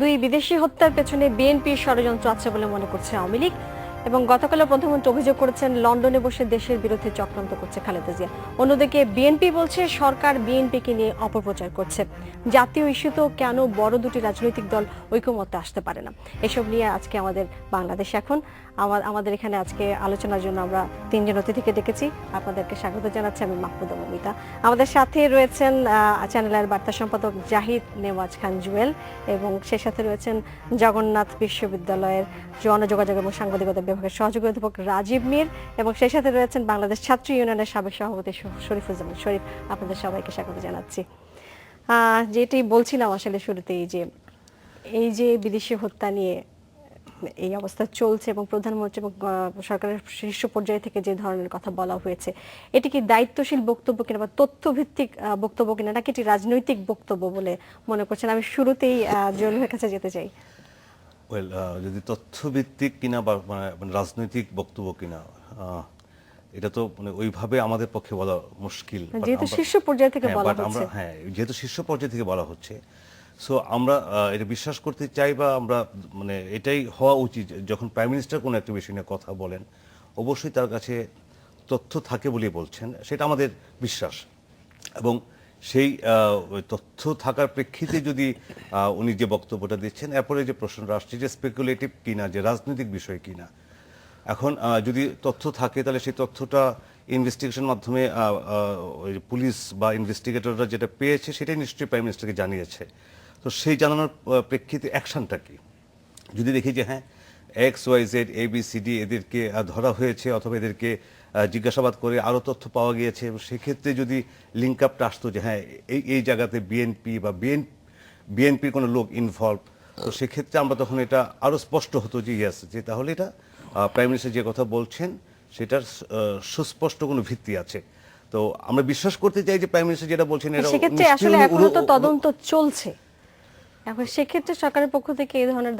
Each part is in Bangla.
দুই বিদেশি হত্যার পেছনে বিএনপির ষড়যন্ত্র আছে বলে মনে করছে আওয়ামী লীগ এবং গতকাল প্রধানমন্ত্রী অভিযোগ করেছেন লন্ডনে বসে দেশের বিরুদ্ধে চক্রান্ত করছে খালেদা জিয়া। অন্যদিকে বিএনপি বলছে সরকার বিএনপিকে নিয়ে অপপ্রচার করছে। জাতীয় ইস্যুতেও কেন বড় দুটি রাজনৈতিক দল ঐকমত্যে আসতে পারে না, এসব নিয়ে আজকে আমাদের বাংলাদেশ এখন আমাদের এখানে আজকে আলোচনার জন্য আমরা তিনজন অতিথিকে ডেকেছি। আপনাদেরকে স্বাগত জানাচ্ছি। আমি মাহমুদা মমিতা। আমাদের সাথে রয়েছেন চ্যানেলের বার্তা সম্পাদক জাহিদ নেওয়াজ খান জুয়েল এবং সে সাথে রয়েছেন জগন্নাথ বিশ্ববিদ্যালয়ের গণযোগাযোগ এবং সাংবাদিকতা বিভাগের সহযোগী অধ্যাপক রাজীব মীর এবং সেই সাথে রয়েছেন বাংলাদেশ ছাত্র ইউনিয়নের সাবেক সভাপতি শরীফুজ্জামান শরীফ। আপনাদের সবাইকে স্বাগত জানাচ্ছি। যেটি বলছিলাম আসলে শুরুতেই যে এই যে বিদেশি হত্যা নিয়ে এই অবস্থা চলছে এবং প্রধানমন্ত্রী এবং সরকারের শীর্ষ পর্যায় থেকে যে ধরনের কথা বলা হয়েছে, এটি কি দায়িত্বশীল বক্তব্য কিনা বা তথ্যভিত্তিক বক্তব্য কিনা নাকি এটি রাজনৈতিক বক্তব্য বলে মনে করছেন? আমি শুরুতেই জলিলের কাছে যেতে চাই। যদি তথ্যভিত্তিক কিনা বা মানে রাজনৈতিক বক্তব্য কিনা, এটা তো মানে ওইভাবে আমাদের পক্ষে বলা মুশকিল, যেহেতু শীর্ষ পর্যায় থেকে বলা হচ্ছে। হ্যাঁ, যেহেতু শীর্ষ পর্যায় থেকে বলা হচ্ছে, সো আমরা এটা বিশ্বাস করতে চাই বা আমরা মানে এটাই হওয়া উচিত। যখন প্রাইম মিনিস্টার কোনো একটা বিষয় নিয়ে কথা বলেন, অবশ্যই তার কাছে তথ্য থাকে বলে বলছেন, সেটা আমাদের বিশ্বাস। এবং সেই তথ্য থাকার প্রেক্ষিতে যদি উনি যে বক্তব্যটা দিচ্ছেন, এরপরে যে প্রশ্নটা আসছে যে স্পেকুলেটিভ কিনা, যে রাজনৈতিক বিষয় কিনা। এখন যদি তথ্য থাকে তাহলে সেই তথ্যটা ইনভেস্টিগেশন মাধ্যমে পুলিশ বা ইনভেস্টিগেটররা যেটা পেয়েছে সেটাই নিশ্চয়ই প্রাইম মিনিস্টারকে জানিয়েছে। তো সেই জানানোর প্রেক্ষিতে অ্যাকশনটা কি? যদি দেখি যে হ্যাঁ XYZ ABCD এদেরকে ধরা হয়েছে অথবা এদেরকে জিজ্ঞাসাবাদ করে আরও তথ্য পাওয়া গিয়েছে, এবং সেক্ষেত্রে যদি লিঙ্ক আপটা আসতো যে হ্যাঁ এই জায়গাতে বিএনপি বা বিএনপির কোনো লোক ইনভলভ, তো সেক্ষেত্রে আমরা তখন এটা আরও স্পষ্ট হতো যে ইয়েস, যে তাহলে এটা প্রাইম মিনিস্টার যে কথা বলছেন সেটার সুস্পষ্ট কোনো ভিত্তি আছে। তো আমরা বিশ্বাস করতে চাই যে প্রাইম মিনিস্টার যেটা বলছেন এটা সেক্ষেত্রে আসলে এখনো তো তদন্ত চলছে। এখন সেক্ষেত্রে সরকারের পক্ষ থেকে এই ধরনের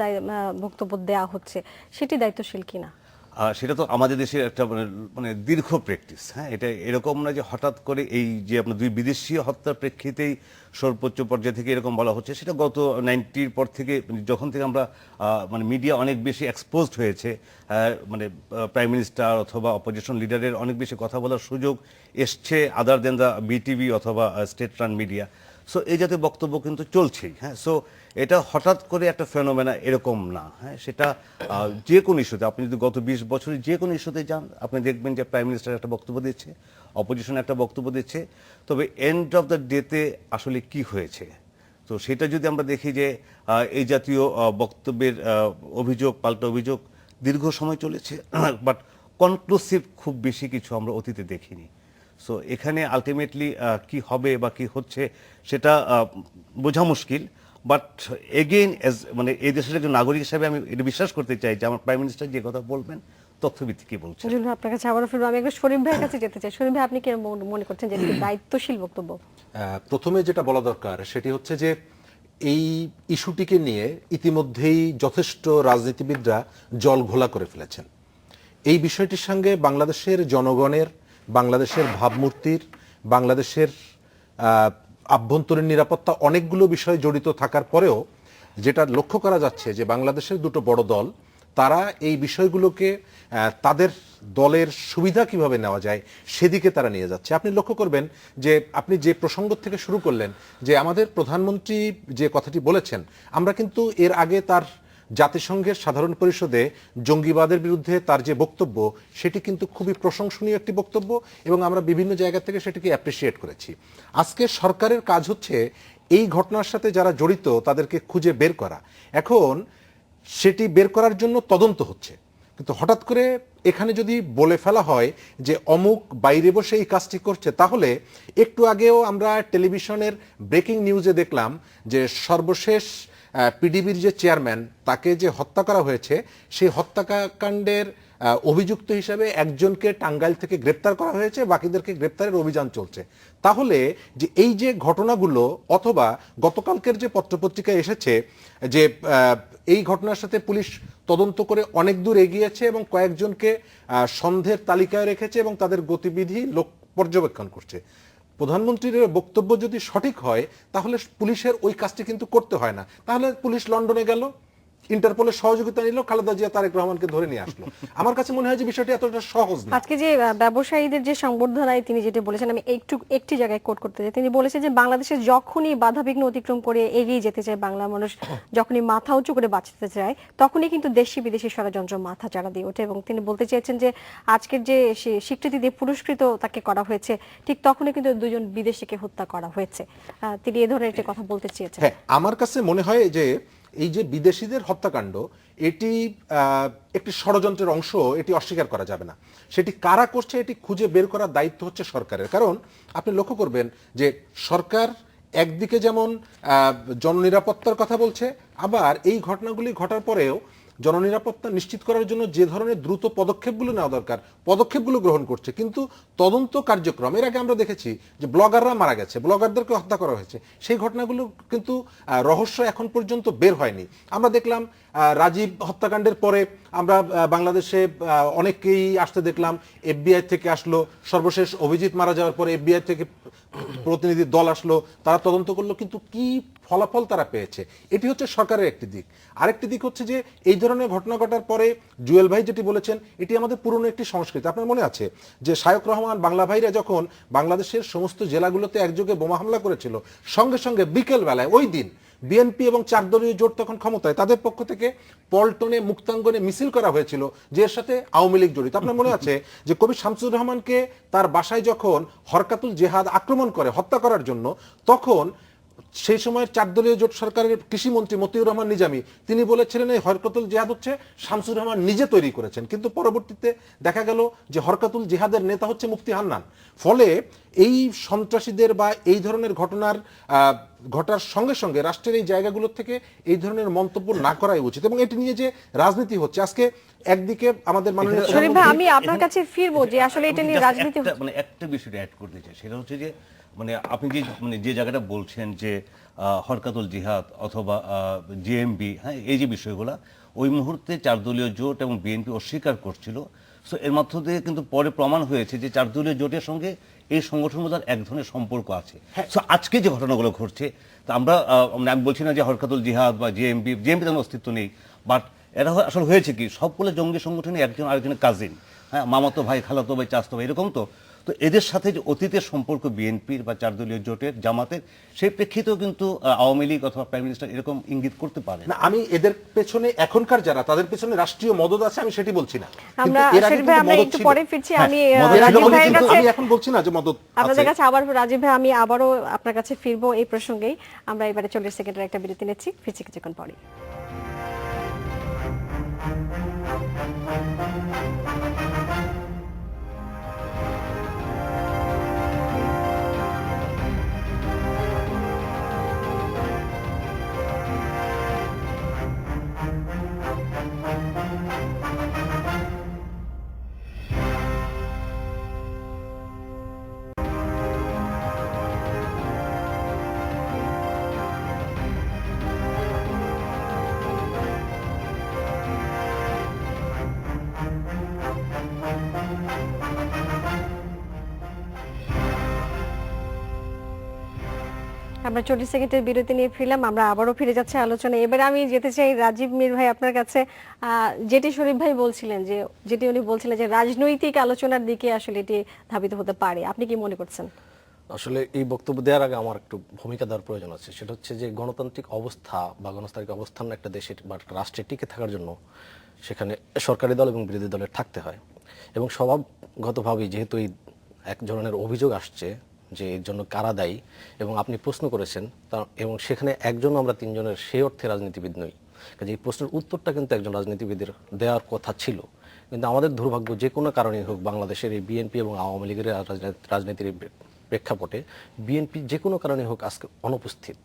বক্তব্য দেওয়া হচ্ছে, সেটি দায়িত্বশীল কিনা? সেটা তো আমাদের দেশের একটা মানে দীর্ঘ প্র্যাকটিস। হ্যাঁ, এটা এরকম না যে হঠাৎ করে এই যে আপনার দুই বিদেশি হত্যার প্রেক্ষিতেই সর্বোচ্চ পর্যায় থেকে এরকম বলা হচ্ছে। সেটা গত 90-র পর থেকে, যখন থেকে আমরা মানে মিডিয়া অনেক বেশি এক্সপোজড হয়েছে, মানে প্রাইম মিনিস্টার অথবা অপোজিশন লিডারের অনেক বেশি কথা বলার সুযোগ এসছে আদার দেন দ্য বিটিভি অথবা স্টেট রান মিডিয়া। সো এই জাতীয় বক্তব্য কিন্তু চলছেই। হ্যাঁ, সো এটা হঠাৎ করে একটা ফেনোমেনা এরকম না। হ্যাঁ, সেটা যে কোনো ইস্যুতে, আপনি যদি গত 20 বছরে যে কোনো ইস্যুতে যান, আপনি দেখবেন যে প্রাইম মিনিস্টার একটা বক্তব্য দিচ্ছে, অপোজিশন একটা বক্তব্য দিচ্ছে, তবে এন্ড অফ দ্য ডেতে আসলে কি হয়েছে, তো সেটা যদি আমরা দেখি যে এই জাতীয় বক্তব্যের অভিযোগ পাল্টা অভিযোগ দীর্ঘ সময় চলেছে, বাট কনক্লুসিভ খুব বেশি কিছু আমরা অতীতে দেখিনি। সো এখানে আলটিমেটলি কি হবে বা কি হচ্ছে সেটা বোঝা মুশকিল। বাট এগেইন মানে এই দেশের একজন নাগরিক হিসেবে আমি এটা বিশ্বাস করতে চাই যে আমার প্রাইম মিনিস্টার যে কথা বলবেন তথ্যভিত্তিক বলছেন। আপনার কাছে আবারও ফিরবো। আমি একটু শরীফ ভাইয়ের কাছে যেতে চাই। শরীফ ভাই, আপনি কি মনে করছেন যে এটি দায়িত্বশীল বক্তব্য? প্রথমে যেটা বলা দরকার সেটি হচ্ছে যে এই ইস্যুটিকে নিয়ে ইতিমধ্যেই যথেষ্ট রাজনীতিবিদরা জল ঘোলা করে ফেলেছেন। এই বিষয়টির সঙ্গে বাংলাদেশের জনগণের, বাংলাদেশের ভাবমূর্তির, বাংলাদেশের আভ্যন্তরীণ নিরাপত্তা অনেকগুলো বিষয় জড়িত থাকার পরেও যেটা লক্ষ্য করা যাচ্ছে যে বাংলাদেশের দুটো বড় দল, তারা এই বিষয়গুলোকে তাদের দলের সুবিধা কিভাবে নেওয়া যায় সেদিকে তারা নিয়ে যাচ্ছে। আপনি লক্ষ্য করবেন যে আপনি যে প্রসঙ্গ থেকে শুরু করলেন যে আমাদের প্রধানমন্ত্রী যে কথাটি বলেছেন, আমরা কিন্তু এর আগে তার জাতিসংঘের সাধারণ পরিষদে জঙ্গিবাদের বিরুদ্ধে তার যে বক্তব্য সেটি কিন্তু খুবই প্রশংসনীয় একটি বক্তব্য এবং আমরা বিভিন্ন জায়গা থেকে সেটিকে অ্যাপ্রিসিয়েট করেছি। আজকে সরকারের কাজ হচ্ছে এই ঘটনার সাথে যারা জড়িত তাদেরকে খুঁজে বের করা। এখন সেটি বের করার জন্য তদন্ত হচ্ছে, কিন্তু হঠাৎ করে এখানে যদি বলে ফেলা হয় যে অমুক বাইরে বসে এই কাজটি করছে, তাহলে একটু আগেও আমরা টেলিভিশনের ব্রেকিং নিউজে দেখলাম যে সর্বশেষ পিডিবির যে চেয়ারম্যান, তাকে যে হত্যা করা হয়েছে, সেই হত্যাকাণ্ডের অভিযুক্ত হিসেবে একজনকে টাঙ্গাইল থেকে গ্রেপ্তার করা হয়েছে, বাকিদেরকে গ্রেপ্তারের অভিযান চলছে। তাহলে যে এই যে ঘটনাগুলো, অথবা গতকালকের যে পত্রপত্রিকায় এসেছে যে এই ঘটনার সাথে পুলিশ তদন্ত করে অনেক দূর এগিয়েছে এবং কয়েকজনকে সন্দেহের তালিকায় রেখেছে এবং তাদের গতিবিধি পর্যবেক্ষণ করছে। প্রধানমন্ত্রীর বক্তব্য যদি সঠিক হয় তাহলে পুলিশের ওই কাজটি কিন্তু করতে হয় না, তাহলে পুলিশ লন্ডনে গেল, ইন্টারপোলের সহযোগিতা নিল, খালেদা জিয়া তারেক রহমানকে ধরে নিয়ে আসলো। আমার কাছে মনে হয় যে বিষয়টি এতটা সহজ না। আজকে যে ব্যবসায়ীদের যে সংবর্ধনায় তিনি যেটা বলেছেন, আমি একটি জায়গায় কোট করতে চাই। তিনি বলেছেন যে বাংলাদেশে যখনই বাধাবিঘ্ন অতিক্রম করে এগিয়ে যেতে চায় বাংলা মানুষ, যখনই মাথা উঁচু করে বাঁচতে চায়, তখনই কিন্তু দেশি বিদেশি ষড়যন্ত্র মাথা চাড়া দিয়ে ওঠে। এবং তিনি বলতে চেয়েছেন যে আজকের যে স্বীকৃতি দিয়ে পুরস্কৃত তাকে করা হয়েছে, ঠিক তখনই কিন্তু দুজন বিদেশিকে হত্যা করা হয়েছে। তিনি এ ধরনের একটি কথা বলতে চেয়েছেন। হ্যাঁ, আমার কাছে মনে হয় যে এই যে বিদেশিদের হত্যাকাণ্ড, এটি একটি ষড়যন্ত্রের অংশ, এটি অস্বীকার করা যাবে না। সেটি কারা করছে এটি খুঁজে বের করার দায়িত্ব হচ্ছে সরকারের। কারণ আপনি লক্ষ্য করবেন যে সরকার একদিকে যেমন জননিরাপত্তার কথা বলছে, আবার এই ঘটনাগুলি ঘটার পরেও জননিরাপত্তা নিশ্চিত করার জন্য যে ধরনের দ্রুত পদক্ষেপগুলো নেওয়া দরকার পদক্ষেপগুলো গ্রহণ করছে, কিন্তু তদন্ত কার্যক্রম, এর আগে আমরা দেখেছি যে ব্লগাররা মারা গেছে, ব্লগারদেরকে হত্যা করা হয়েছে, সেই ঘটনাগুলো কিন্তু রহস্য এখন পর্যন্ত বের হয়নি। আমরা দেখলাম রাজীব হত্যাকাণ্ডের পরে আমরা বাংলাদেশে অনেককেই আসতে দেখলাম, এফবিআই থেকে আসলো, সর্বশেষ অভিজিৎ মারা যাওয়ার পরে এফবিআই থেকে প্রতিনিধি দল আসলো, তারা তদন্ত করলো, কিন্তু কি ফলাফল তারা পেয়েছে? এটি হচ্ছে সরকারের একটি দিক। আরেকটি দিক হচ্ছে যে এই ধরনের ঘটনা ঘটার পরে জুয়েল ভাই যেটি বলেছেন, এটি আমাদের পুরনো একটি সংস্কৃতি। আপনার মনে আছে যে শায়ক রহমান বাংলা ভাইরা যখন বাংলাদেশের সমস্ত জেলাগুলোতে একযোগে বোমা হামলা করেছিল, সঙ্গে সঙ্গে বিকেল বেলায় ওই দিন বিএনপি এবং 4 দলীয় জোট তখন ক্ষমতায়, তাদের পক্ষ থেকে পল্টনে মুক্তাঙ্গনে মিছিল করা হয়েছিল যে এর সাথে আওয়ামী লীগ জড়িত। আপনার মনে আছে যে কবি শামসুর রহমানকে তার বাসায় যখন হরকাতুল জেহাদ আক্রমণ করে হত্যা করার জন্য, তখন সেই সময়ের 4 দলীয় জোট সরকারের কৃষিমন্ত্রী মতিউর রহমান নিজামী তিনি বলেছিলেন এই হরকাতুল জিহাদ হচ্ছে শামসুর রহমান নিজে তৈরি করেছেন, কিন্তু পরবর্তীতে দেখা গেল যে হরকাতুল জিহাদের নেতা হচ্ছে মুফতি হান্নান। ফলে এই সন্ত্রাসীদের বা এই ধরনের ঘটার সঙ্গে সঙ্গে রাষ্ট্রের এই জায়গাগুলোর থেকে এই ধরনের মন্তব্য না করাই উচিত। এবং এটি নিয়ে যে রাজনীতি হচ্ছে আজকে, একদিকে আমাদের মাননীয় শরীফ ভাই, আমি আপনার কাছে ফিরবো যে আসলে এটা নিয়ে রাজনীতি মানে একটা বিষয় অ্যাড করতে চাই, সেটা হচ্ছে যে মানে আপনি যে জায়গাটা বলছেন যে হরকাতুল জিহাদ অথবা জেএমবি, হ্যাঁ, এই যে বিষয়গুলো ওই মুহূর্তে 4 দলীয় জোট এবং বিএনপি অস্বীকার করছিল। সো এর মাধ্যমে কিন্তু পরে প্রমাণ হয়েছে যে 4 দলীয় জোটের সঙ্গে এই সংগঠনের মধ্যে এক ধরনের সম্পর্ক আছে। সো আজকে যে ঘটনাগুলো ঘটছে, তা আমরা আমি বলছি না যে হরকাতুল জিহাদ বা জেএমবি তেমন অস্তিত্ব নেই, বাট এরা আসলে হয়েছে কি সবগুলো জঙ্গি সংগঠনে একজন আরেকজনের কাজিন, হ্যাঁ, মামাতো ভাই, খালাতো ভাই, চাচাতো ভাই, এরকম। তো এদের সাথে যে অতীতের সম্পর্ক বিএনপির বা 4 দলীয় জোটের, জামাতের, সেই প্রেক্ষিতেও কিন্তু আওয়ামী লীগ অথবা প্রাইম মিনিস্টার এরকম ইঙ্গিত করতে পারে না। আমি এদের পেছনে এখনকার যারা, তাদের পেছনে রাষ্ট্রীয় মদত আছে আমি সেটি বলছি না, আমরা শরীফ ভাই আমরা একটু পরে ফিরছি। আমি রাজীব ভাইয়ের কাছে, আমি এখন বলছি না যে মদত আপনাদের কাছে আবার রাজীব ভাই আমি আবারও আপনার কাছে ফিরবো এই প্রসঙ্গেই। আমরা এবারে 40 সেকেন্ডের একটা বিরতি নিচ্ছি, ফিরছি কিছুক্ষণ পরে। আমরা 40 সেকেন্ডের বিরতি নিয়ে ফিরলাম, আমরা আবারও ফিরে যাচ্ছি আলোচনায়। এবারে আমি যেতে চাই রাজীব মীর ভাই আপনার কাছে। যেটি শরীফ ভাই বলছিলেন উনি বলছিলেন যে রাজনৈতিক আলোচনার দিকে আসলে এটি ধাবিত হতে পারে, আপনি কি মনে করছেন? আসলে এই বক্তব্য দেওয়ার আগে আমার একটু ভূমিকা দেওয়ার প্রয়োজন আছে। সেটা হচ্ছে যে গণতান্ত্রিক অবস্থা বা গণতান্ত্রিক অবস্থান একটা দেশের বা রাষ্ট্রে টিকে থাকার জন্য সেখানে সরকারি দল এবং বিরোধী দলের থাকতে হয়। এবং স্বভাবগতভাবেই যেহেতু এই এক ধরনের অভিযোগ আসছে যে এর জন্য কারা দায়ী, এবং আপনি প্রশ্ন করেছেন এবং সেখানে একজন আমরা 3 জনের সেই অর্থে রাজনীতিবিদ নই, কাজে এই প্রশ্নের উত্তরটা কিন্তু একজন রাজনীতিবিদের দেওয়ার কথা ছিল। কিন্তু আমাদের দুর্ভাগ্য যে কোনো কারণেই হোক, বাংলাদেশের এই বিএনপি এবং আওয়ামী লীগের রাজনীতির প্রেক্ষাপটে বিএনপি যে কোনো কারণে হোক আজকে অনুপস্থিত,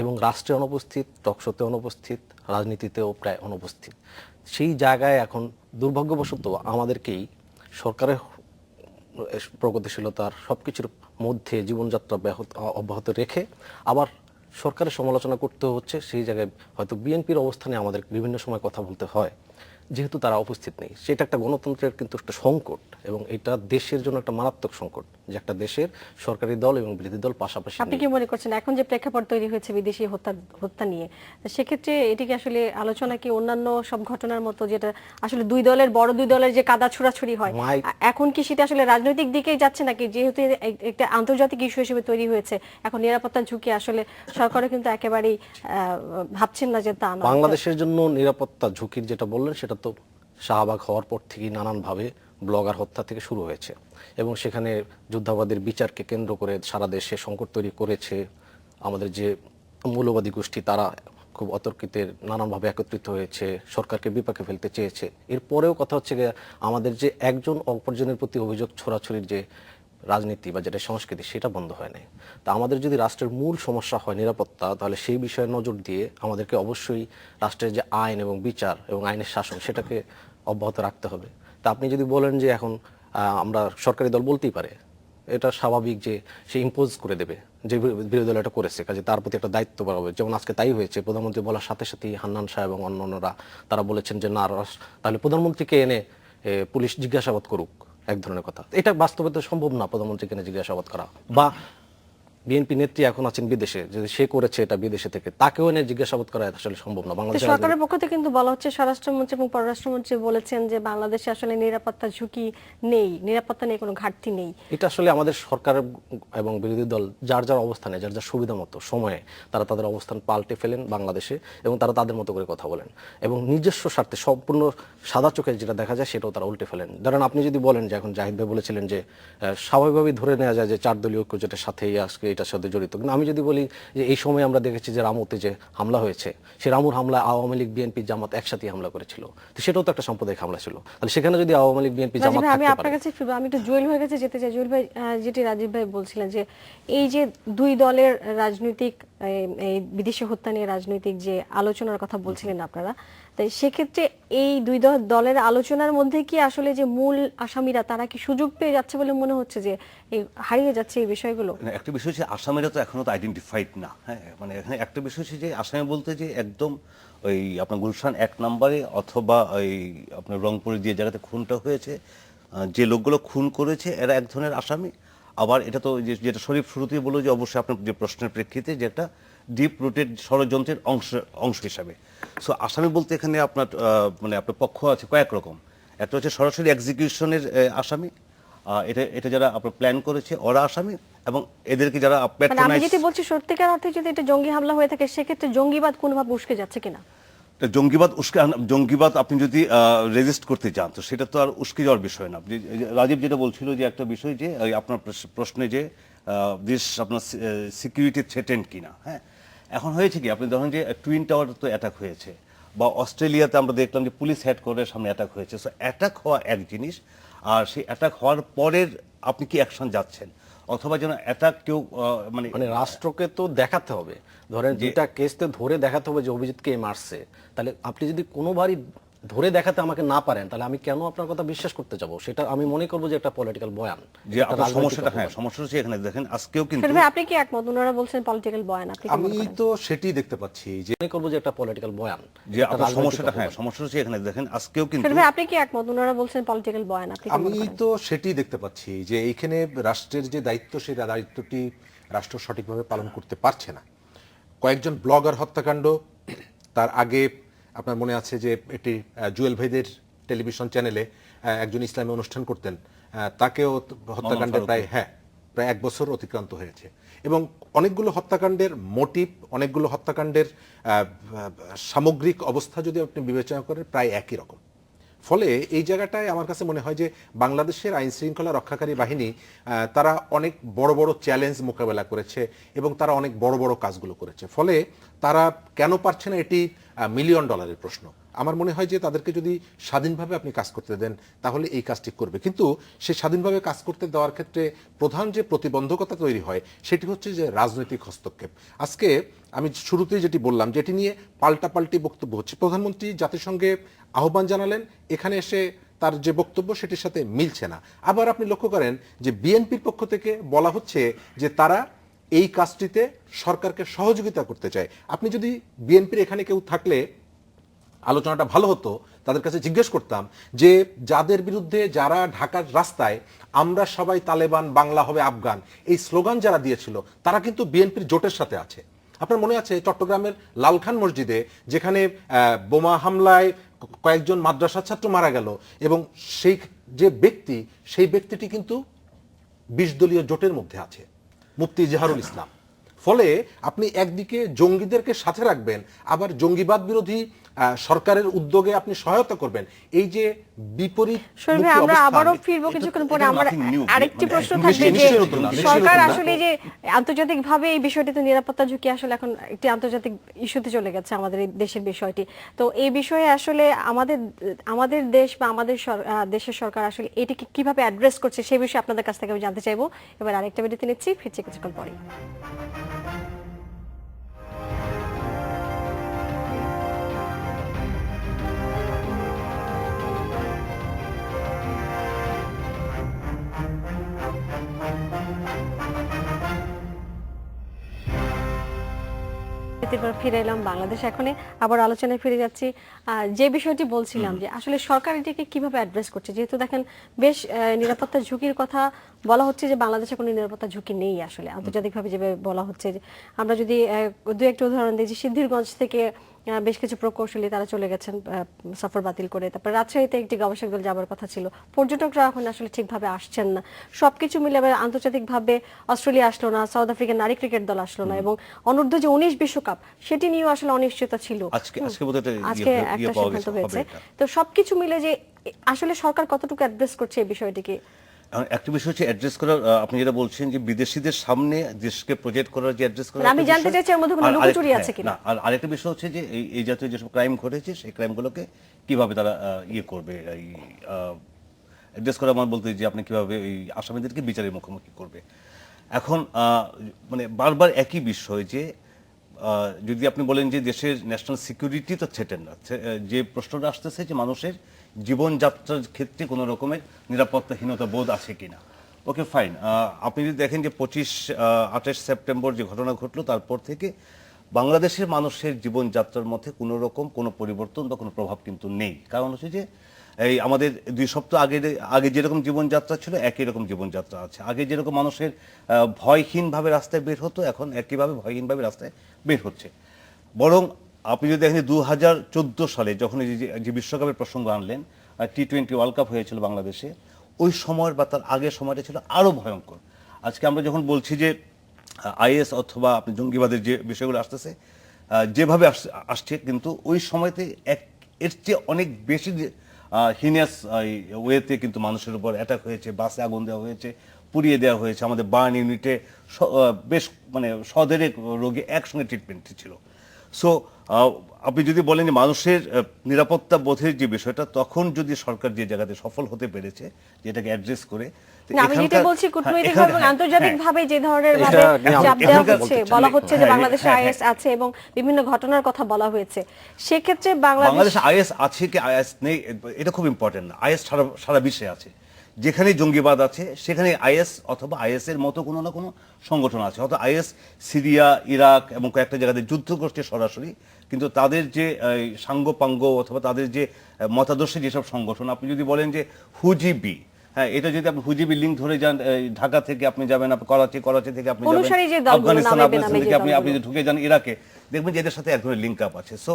এবং রাষ্ট্রে অনুপস্থিত, টকশোতে অনুপস্থিত, রাজনীতিতেও প্রায় অনুপস্থিত। সেই জায়গায় এখন দুর্ভাগ্যবশত আমাদেরকেই সরকারের প্রগতিশীলতার সবকিছুর মধ্যে জীবনযাত্রা অব্যাহত রেখে আবার সরকারের সমালোচনা করতে হচ্ছে। সেই জায়গায় হয়তো বিএনপির অবস্থানে আমাদের বিভিন্ন সময় কথা বলতে হয় যেহেতু তারা উপস্থিত নেই, সেটা একটা গণতন্ত্রের কিন্তু একটা সংকট, এবং এটা দেশের জন্য একটা মারাত্মক সংকট যে একটা দেশের সরকারি দল এবং বিরোধী দল পাশাপাশি আপনি নেই। কি মনে করছেন এখন যে প্রেক্ষাপট তৈরি হয়েছে বিদেশি হত্যা নিয়ে, সেক্ষেত্রে এটি কি আসলে আলোচনা কি অন্যান্য সব ঘটনার মতো, যেটা আসলে বড় দুই দলের যে কাদা ছোড়াছুড়ি হয়, এখন কি সেটা আসলে রাজনৈতিক দিকেই যাচ্ছে নাকি, যেহেতু একটা আন্তর্জাতিক ইস্যু হিসেবে তৈরি হয়েছে, এখন নিরাপত্তার ঝুঁকি আসলে সরকারও কিন্তু একেবারেই ভাবছেন না যে তা না? বাংলাদেশের জন্য নিরাপত্তা ঝুঁকির যেটা বললেন সেটা তো শাহবাগ হওয়ার পর থেকেই নানানভাবে ব্লগার হত্যা থেকে শুরু হয়েছে, এবং সেখানে যুদ্ধাপরাধীর বিচারকে কেন্দ্র করে সারা দেশে সংকট তৈরি করেছে। আমাদের যে মৌলবাদী গোষ্ঠী তারা খুব অতর্কিতে নানানভাবে একত্রিত হয়েছে, সরকারকে বিপাকে ফেলতে চেয়েছে। এরপরেও কথা হচ্ছে যে আমাদের যে একজন অপরজনের প্রতি অভিযোগ ছড়াছড়ির যে রাজনীতি বা যেটা সংস্কৃতি, সেটা বন্ধ হয় নাই। তা আমাদের যদি রাষ্ট্রের মূল সমস্যা হয় নিরাপত্তা, তাহলে সেই বিষয়ে নজর দিয়ে আমাদেরকে অবশ্যই রাষ্ট্রের যে আইন এবং বিচার এবং আইনের শাসন সেটাকে অব্যাহত রাখতে হবে। তা আপনি যদি বলেন যে এখন আমরা সরকারি দল বলতেই পারে, এটা স্বাভাবিক যে সে ইম্পোজ করে দেবে, যে বিরোধী দল এটা করেছে, কাজে তার প্রতি একটা দায়িত্ব বাড়াবে। যেমন আজকে তাই হয়েছে, প্রধানমন্ত্রী বলার সাথে সাথেই হান্নান শাহ এবং অন্যান্যরা তারা বলেছেন যে না, তাহলে প্রধানমন্ত্রীকে এনে পুলিশ জিজ্ঞাসাবাদ করুক, এক ধরনের কথা। এটা বাস্তবে তো সম্ভব না প্রধানমন্ত্রীকে এনে জিজ্ঞাসাবাদ করা, বা বিএনপি নেত্রী এখন আছেন বিদেশে, যদি সে করেছে এটা বিদেশে থেকে, তাকেও এনে জিজ্ঞাসাবাদ করা আসলে সম্ভব না। বাংলাদেশ সরকারের পক্ষ থেকে কিন্তু বলা হচ্ছে, স্বরাষ্ট্রমন্ত্রী এবং পররাষ্ট্রমন্ত্রী বলেছেন যে বাংলাদেশে আসলে নিরাপত্তা ঝুঁকি নেই, নিরাপত্তা নিয়ে কোনো ঘাটতি নেই। এটা আসলে আমাদের সরকার এবং বিরোধী দল যার যার অবস্থানে, যার যার সুবিধা মতো সময়ে তারা তাদের অবস্থান পাল্টে ফেলেন বাংলাদেশে, এবং তারা তাদের মতো করে কথা বলেন, এবং নিজস্ব স্বার্থে সম্পূর্ণ সাদা চোখে যেটা দেখা যায় সেটাও তারা উল্টে ফেলেন। ধরেন আপনি যদি বলেন যে এখন জাহিদ ভাই বলেছিলেন যে স্বাভাবিকভাবেই ধরে নেওয়া যায় যে 4 দলীয় ঐক্য যেটার সাথেই আজকে এটার সাথে জড়িত, কিন্তু আমি যদি বলি যে এই সময় আমরা দেখেছি যে রামুতে যে হামলা হয়েছে, সে রামুর হামলায় আওয়ামী লীগ বিএনপি জামাত একসাথে হামলা করেছিল, তো সেটাও তো একটা সাম্প্রদায়িক হামলা ছিল। তাহলে সেখানে যদি আওয়ামী লীগ বিএনপি জামাত আমি থাকতে আপনার পারে। কাছে ফিরবো, আমি একটু জুয়েল ভাইয়ের কাছে যেতে চাই। জুয়েল ভাই, যেটি রাজীব ভাই বলছিলেন যে এই যে দুই দলের রাজনৈতিক এই বিদেশি হত্যা নিয়ে রাজনৈতিক যে আলোচনার কথা বলছিলেন আপনারা, তাই সেক্ষেত্রে এই দুই দলের আলোচনার মধ্যে কি আসলে যে মূল আসামিরা তারা কি সুযোগ পেয়ে যাচ্ছে বলে মনে হচ্ছে, যে হারিয়ে যাচ্ছে এই বিষয়গুলো? একটা বিষয় হচ্ছে আসামিরা তো এখনো তো আইডেন্টিফাইড না। হ্যাঁ, মানে এখানে একটা বিষয় হচ্ছে যে আসামি বলতে যে একদম ওই আপনার গুলশান 1 নম্বরে অথবা ওই আপনার রংপুরে যে জায়গাতে খুনটা হয়েছে, যে লোকগুলো খুন করেছে এরা এক ধরনের আসামি। আবার এটা তো যেটা শরীফ শুরুতেই বললো যে অবশ্যই আপনার যে প্রশ্নের প্রেক্ষিতে যে একটা ডিপ রুটেড ষড়যন্ত্রের অংশ হিসাবে। সো আসামি বলতে এখানে আপনার মানে আপনার পক্ষ আছে কয়েক রকম। একটা হচ্ছে সরাসরি এক্সিকিউশনের আসামি, এটা যারা আপনার প্ল্যান করেছে ওরা আসামি, এবং এদেরকে যারা মানে আমি যেটি বলছি, সত্যিকার অর্থে যদি এটা জঙ্গি হামলা হয়ে থাকে, সেক্ষেত্রে জঙ্গিবাদ কোনোভাবে উস্কে যাচ্ছে কিনা? জঙ্গিবাদ আপনি যদি রেজিস্ট করতে চান তো সেটা তো আর উস্কে যাওয়ার বিষয় না। আপনি রাজীব যেটা বলছিল যে একটা বিষয় যে আপনার প্রশ্নে যে দেশ আপনার সিকিউরিটি থ্রেটেন্ড কিনা। হ্যাঁ, এখন হয়েছে কি, আপনি ধরেন যে টুইন টাওয়ার তো অ্যাটাক হয়েছে, বা অস্ট্রেলিয়াতে আমরা দেখলাম যে পুলিশ হেডকোয়ার্টারের সামনে অ্যাটাক হয়েছে। সো অ্যাটাক হওয়া এক জিনিস, আর সেই অ্যাটাক হওয়ার পরের আপনি কি অ্যাকশন যাচ্ছেন, অথবা যেন অ্যাটাক কেউ মানে রাষ্ট্রকে তো দেখাতে হবে, ধরেন দুইটা কেসতে ধরে দেখাতে হবে যে অভিজিৎকে মারছে। তাহলে আপনি যদি কোনোবারই ধরে দেখাতে আমাকে না পারেন, তাহলে আমি কেন আপনার কথা বিশ্বাস করতে যাব? সেটা আমি মনে করবো যে একটা পলিটিক্যাল বয়ান, যে আপনার সমস্যাটা। হ্যাঁ, সমস্যা হচ্ছে এখানে দেখেন আজকেও কিন্তু আপনি কি একমত? ওনারা বলছেন পলিটিক্যাল বয়ান, আপনি কি মনে আমি করেন? তো সেটাই দেখতে পাচ্ছি যে মনে করবো যে একটা পলিটিক্যাল বয়ান, যে আপনার সমস্যাটা। হ্যাঁ, সমস্যা হচ্ছে এখানে দেখেন আজকেও কিন্তু আপনি কি একমত? ওনারা বলছেন পলিটিক্যাল বয়ান, আপনি কি মনে আমি করেন? তো সেটাই দেখতে পাচ্ছি যে এইখানে রাষ্ট্রের যে দায়িত্ব, সেই দায়িত্বটি রাষ্ট্র সঠিকভাবে পালন করতে পারছে না। কয়েকজন ব্লগার হত্যাকাণ্ড, তার আগে আপনার মনে আছে যে এটি জুয়েল ভাইদের টেলিভিশন চ্যানেলে একজন ইসলামী অনুষ্ঠান করতেন, তাকেও হত্যাকাণ্ডে প্রায় 1 বছর অতিক্রান্ত হয়েছে। এবং অনেকগুলো হত্যাকাণ্ডের মোটিভ, অনেকগুলো হত্যাকাণ্ডের সামগ্রিক অবস্থা যদি আপনি বিবেচনা করেন, প্রায় একই রকম। ফলে এই জায়গাটায় আমার কাছে মনে হয় যে বাংলাদেশের আইন শৃঙ্খলা রক্ষাকারী বাহিনী তারা অনেক বড় বড় চ্যালেঞ্জ মোকাবেলা করেছে, এবং তারা অনেক বড় বড় কাজগুলো করেছে। ফলে তারা কেন পারছে না, এটি $মিলিয়ন প্রশ্ন। আমার মনে হয় যে তাদেরকে যদি স্বাধীনভাবে আপনি কাজ করতে দেন, তাহলে এই কাজটি করবে। কিন্তু সে স্বাধীনভাবে কাজ করতে দেওয়ার ক্ষেত্রে প্রধান যে প্রতিবন্ধকতা তৈরি হয়, সেটি হচ্ছে যে রাজনৈতিক হস্তক্ষেপ। আজকে আমি শুরুতেই যেটি বললাম, যেটি নিয়ে পাল্টাপাল্টি বক্তব্য হচ্ছে। প্রধানমন্ত্রী জাতিসংঘে আহ্বান জানালেন, এখানে এসে তার যে বক্তব্য সেটির সাথে মিলছে না। আবার আপনি লক্ষ্য করেন যে বিএনপির পক্ষ থেকে বলা হচ্ছে যে তারা এই কাজটিতে সরকারকে সহযোগিতা করতে চায়। আপনি যদি বিএনপির এখানে কেউ থাকলে আলোচনাটা ভালো হতো, তাদের কাছে জিজ্ঞেস করতাম যে যাদের বিরুদ্ধে, যারা ঢাকার রাস্তায় আমরা সবাই তালেবান, বাংলা হবে আফগান এই স্লোগান যারা দিয়েছিল, তারা কিন্তু বিএনপির জোটের সাথে আছে। আপনার মনে আছে চট্টগ্রামের লালখান মসজিদে যেখানে বোমা হামলায় কয়েকজন মাদ্রাসা ছাত্র মারা গেল, এবং সেই যে ব্যক্তি, সেই ব্যক্তিটি কিন্তু 20 দলীয় জোটের মধ্যে আছে, মুফতি ইজহারুল ইসলাম। ফলে আপনি একদিকে জঙ্গিদেরকে সাথে রাখবেন, আবার জঙ্গিবাদ বিরোধী সরকারের উদ্যোগে আপনি সহায়তা করবেন। এই যে বিপরীত শরীফ ভাই, আমরা আবারও ফিরবো কিছুক্ষণ পরে। আমার আরেকটি প্রশ্ন থাকবে যে সরকার আসলে যে আন্তর্জাতিকভাবে এই বিষয়টি, তো নিরাপত্তা ঝুঁকি আসলে এখন একটি আন্তর্জাতিক ইস্যুতে চলে গেছে আমাদের এই দেশের বিষয়টি। তো এই বিষয়ে আসলে আমাদের দেশ বা আমাদের দেশের সরকার আসলে এটিকে কিভাবে অ্যাড্রেস করছে সেই বিষয়ে আপনাদের কাছ থেকে আমি জানতে চাইবো। এবার আরেকটা বিরতি নিচ্ছি, ফিরছি কিছুক্ষণ পরে। ফিরে এলাম বাংলাদেশ এখনে, আবার আলোচনায় ফিরে যাচ্ছি। যে বিষয়টি বলছিলাম যে আসলে সরকার এটাকে কিভাবে অ্যাড্রেস করছে, যেহেতু দেখেন বেশ নিরাপত্তা ঝুঁকির কথা বলা হচ্ছে যে বাংলাদেশে কোনো নিরাপত্তা ঝুঁকি নেই আসলে আন্তর্জাতিকভাবে যেভাবে বলা হচ্ছে। আমরা যদি দু একটা উদাহরণ দিই, যে সিদ্ধিরগঞ্জ থেকে বেশ কিছু প্রকৌশলী তারা চলে গেছেন সফর বাতিল করে। তারপর রাজশাহীতে একটি গবেষক দল যাবার কথা ছিল, পর্যটকরা এখন আসলে ঠিকভাবে আসছেন না। সবকিছু মিলে আবার আন্তর্জাতিকভাবে অস্ট্রেলিয়া আসলো না, সাউথ আফ্রিকার নারী ক্রিকেট দল আসলো না, এবং অনূর্ধ্ব যে 19 বিশ্বকাপ সেটি নিয়েও আসলে অনিশ্চয়তা ছিল। আজকে একটা সিদ্ধান্ত হয়েছে। তো সবকিছু মিলে যে আসলে সরকার কতটুকু অ্যাড্রেস করছে এই বিষয়টিকে? একটা বিষয় হচ্ছে অ্যাড্রেস করার, আপনি যেটা বলছেন যে বিদেশিদের সামনে দেশকে প্রজেক্ট করার যে অ্যাড্রেস করার, আমি জানতে চাইছি এর মধ্যে কোনো লুকোচুরি আছে কিনা। আর আরেকটা বিষয় হচ্ছে যে এই জাতীয় যেসব ক্রাইম ঘটেছে সেই ক্রাইমগুলোকে কিভাবে তারা ইয়ে করবে, এই অ্যাড্রেস করা মানে বলতে যে আপনি কিভাবে এই আসামিদেরকে বিচারের মুখোমুখি করবে। এখন মানে বারবার একই বিষয় যে যদি আপনি বলেন যে দেশের ন্যাশনাল সিকিউরিটি তো থ্রেটেন না, যে প্রশ্নটা আসতেছে যে মানুষের জীবনযাত্রার ক্ষেত্রে কোনো রকমের নিরাপত্তাহীনতা বোধ আছে কিনা। ওকে ফাইন, আপনি যদি দেখেন যে 25-28 সেপ্টেম্বর যে ঘটনা ঘটলো, তারপর থেকে বাংলাদেশের মানুষের জীবনযাত্রার মধ্যে কোনো রকম কোনো পরিবর্তন বা কোনো প্রভাব কিন্তু নেই। কারণ হচ্ছে যে এই আমাদের 2 সপ্তাহ আগে যেরকম জীবনযাত্রা ছিল একই রকম জীবনযাত্রা আছে। আগে যেরকম মানুষের ভয়হীনভাবে রাস্তায় বের হতো, এখন একইভাবে ভয়হীনভাবে রাস্তায় বের হচ্ছে। বরং আপনি যদি দেখেন 2014 সালে যখন যে বিশ্বকাপের প্রসঙ্গ আনলেন, T20 ওয়ার্ল্ড কাপ হয়েছিল বাংলাদেশে, ওই সময়ের বা তার আগের সময়টা ছিল আরো ভয়ঙ্কর। আজকে আমরা যখন বলছি যে আইএস অথবা আপনি জঙ্গিবাদের যে বিষয়গুলো আসতেছে, যেভাবে আসছে, কিন্তু ওই সময়তে এর চেয়ে অনেক বেশি হিনিয়াস ওয়েতে কিন্তু মানুষের উপর অ্যাটাক হয়েছে, বাসে আগুন দেওয়া হয়েছে, পুড়িয়ে দেওয়া হয়েছে। আমাদের বার্ন ইউনিটে বেশ মানে 100 রোগী একসঙ্গে ট্রিটমেন্ট ছিল। সো আপনি যদি বলেন যে মানুষের নিরাপত্তা বোধের যে বিষয়টা, তখন যদি সরকার যে জায়গাতে সফল হতে পেরেছে যেটাকে অ্যাড্রেস করে, আমি যেটা বলছি কূটনৈতিকভাবে এবং আন্তর্জাতিকভাবে যে ধরনের ভাবে চাপ দেওয়া হচ্ছে, বলা হচ্ছে যে বাংলাদেশে আইএস আছে এবং বিভিন্ন ঘটনার কথা বলা হয়েছে, সেক্ষেত্রে বাংলাদেশ আইএস আছে কি আইএস নেই এটা খুব ইম্পর্টেন্ট না। আইএস সারা বিশ্বে আছে, যেখানে জঙ্গিবাদ আছে সেখানে আইএস অথবা আইএস এর মতো কোনো না কোনো সংগঠন আছে। হয়তো আইএস সিরিয়া, ইরাক এবং কয়েকটা জায়গাতে যুদ্ধ করছে সরাসরি, কিন্তু তাদের যে সাঙ্গপাঙ্গ অথবা তাদের যে মতাদর্শে যেসব সংগঠন, আপনি যদি বলেন যে হুজিবি, হ্যাঁ, এটা যদি আপনি হুজিবি লিঙ্ক ধরে যান, ঢাকা থেকে আপনি যাবেন করাচি থেকে আপনি যাবেন আফগানিস্তান থেকে আপনি ঢুকে যান ইরাকে, দেখবেন যে এদের সাথে এক ধরনের লিঙ্ক আপ আছে। সো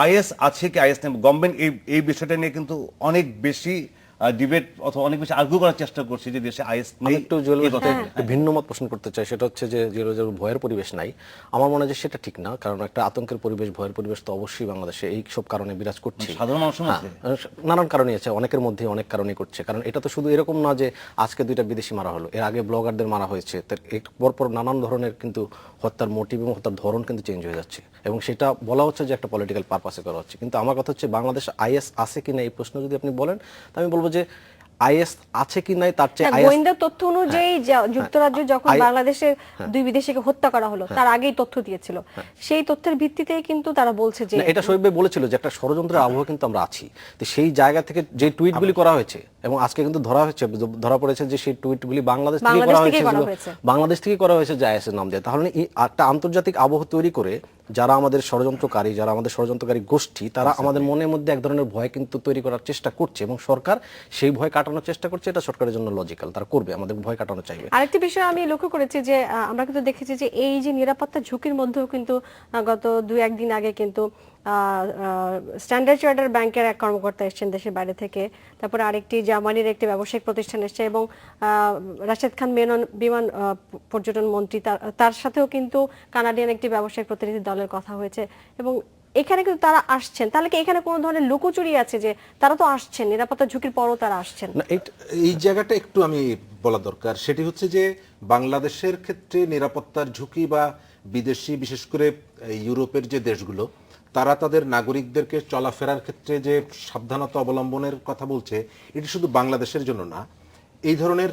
আইএস আছে কি আইএস নেই, গভর্নমেন্ট এই বিষয়টা নিয়ে কিন্তু অনেক বেশি ডিবেট অথবা অনেক বেশি আর্গু করার চেষ্টা করছে যে দেশে আইএস নেই। একটু ভিন্ন মত পোষণ করতে চাই, সেটা হচ্ছে যে ভয়ের পরিবেশ নাই। আমার মনে হয় যে সেটা ঠিক না, কারণ একটা আতঙ্কের পরিবেশ, ভয়ের পরিবেশ তো অবশ্যই বাংলাদেশে এই সব কারণে বিরাজ করছে। সাধারণ মানুষের মধ্যে নানান কারণই আছে, অনেকের মধ্যে অনেক কারণই করছে। কারণ এটা তো শুধু এরকম না যে আজকে 2টা বিদেশি মারা হলো, এর আগে ব্লগারদের মারা হয়েছে, পরপর নানান ধরনের কিন্তু হত্যার মোটিভ এবং হত্যার ধরন কিন্তু চেঞ্জ হয়ে যাচ্ছে, এবং সেটা বলা হচ্ছে যে একটা পলিটিক্যাল পারপাসে করা হচ্ছে। কিন্তু আমার কথা হচ্ছে বাংলাদেশ আইএস আছে কিনা এই প্রশ্ন যদি আপনি বলেন, তা আমি বলবো যে আইএস আছে কি নাই তার চেয়ে গোয়েন্দা তথ্য অনুযায়ী যুক্তরাজ্য যখন বাংলাদেশের 2 বিদেশিকে হত্যা করা হলো তার আগেই তথ্য দিয়েছিল, সেই তথ্যের ভিত্তিতেই কিন্তু তারা বলছে যে এটা শোয়েব ভাই বলেছিল যে একটা ষড়যন্ত্রের আবহ কিন্তু আমরা আছি। তো সেই জায়গা থেকে যে টুইটগুলি করা হয়েছে এবং আজকে কিন্তু ধরা পড়েছে যে সেই টুইটগুলি বাংলাদেশ থেকে বাংলাদেশ করা থেকেই করা হয়েছে, হয়েছে। বাংলাদেশ থেকে করা হয়েছে জায়েসের নাম দিয়ে। তাহলে এই একটা আন্তর্জাতিক আবহ তৈরি করে যারা আমাদের ষড়যন্ত্রকারী, যারা আমাদের ষড়যন্ত্রকারী গোষ্ঠী, তারা আমাদের মনের মধ্যে এক ধরনের ভয় কিন্তু তৈরি করার চেষ্টা করছে এবং সরকার সেই ভয় কাটানোর চেষ্টা করছে। এটা সরকারের জন্য লজিক্যাল, তারা করবে, আমাদের ভয় কাটানো চাইবে। আরেকটি বিষয় আমি লক্ষ্য করেছি যে আমরা কিন্তু দেখেছি যে এই যে নিরাপত্তা ঝুঁকির মধ্যেও কিন্তু গত 2-1 দিন আগে কিন্তু স্ট্যান্ডার্ড চার্টার্ড ব্যাংকের এক কর্মকর্তা এসেছেন দেশের বাইরে থেকে, তারপরে আরেকটি জার্মানির একটি ব্যবসায়িক প্রতিষ্ঠান এসেছে এবং রাশেদ খান মেনন বিমান পর্যটন মন্ত্রী তার সাথেও কিন্তু কানাডিয়ান একটি ব্যবসায়িক প্রতিনিধি দলের কথা হয়েছে এবং এখানে কিন্তু তারা আসছেন। তাহলে কি এখানে কোনো ধরনের লুকোচুরি আছে যে তারা তো আসছেন, নিরাপত্তা ঝুঁকির পরও তারা আসছেন? না, এই জায়গাটা একটু আমি বলা দরকার। সেটি হচ্ছে যে বাংলাদেশের ক্ষেত্রে নিরাপত্তার ঝুঁকি বা বিদেশি, বিশেষ করে ইউরোপের যে দেশগুলো, তারা তাদের নাগরিকদেরকে চলাফেরার ক্ষেত্রে যে সাবধানতা অবলম্বনের কথা বলছে, এটি শুধু বাংলাদেশের জন্য না, এই ধরনের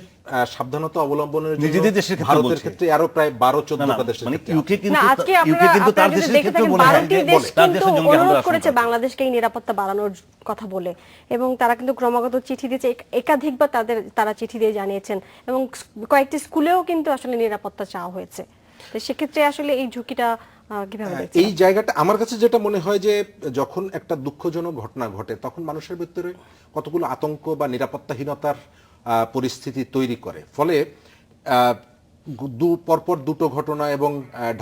সাবধানতা অবলম্বনের জন্য নিজেদের দেশের ক্ষেত্রে ভারতের বলছে। ক্ষেত্রে আরো প্রায় 12-14টা দেশের মানে ক্ষেত্রে ইউকে না, আজকে কিন্তু তার আপনারা যদি দেশের দেখে ক্ষেত্রে থাকেন বলে, 12টি দেশ তার কিন্তু দেশের জঙ্গি অনুরোধ হামলার করেছে আশঙ্কা। বাংলাদেশকে এই নিরাপত্তা বাড়ানোর কথা বলে এবং তারা কিন্তু ক্রমাগত চিঠি দিয়েছে, একাধিকবার তারা চিঠি দিয়ে জানিয়েছেন এবং কয়েকটি স্কুলেও কিন্তু আসলে নিরাপত্তা চাওয়া হয়েছে। তো সেক্ষেত্রে আসলে এই ঝুঁকিটা কিভাবে দেখছেন? এই জায়গাটা আমার কাছে যেটা মনে হয় যে যখন একটা দুঃখজনক ঘটনা ঘটে তখন মানুষের ভিতরে কতগুলো আতঙ্ক বা নিরাপত্তাহীনতার পরিস্থিতি তৈরি করে। ফলে পরপর দুটো ঘটনা এবং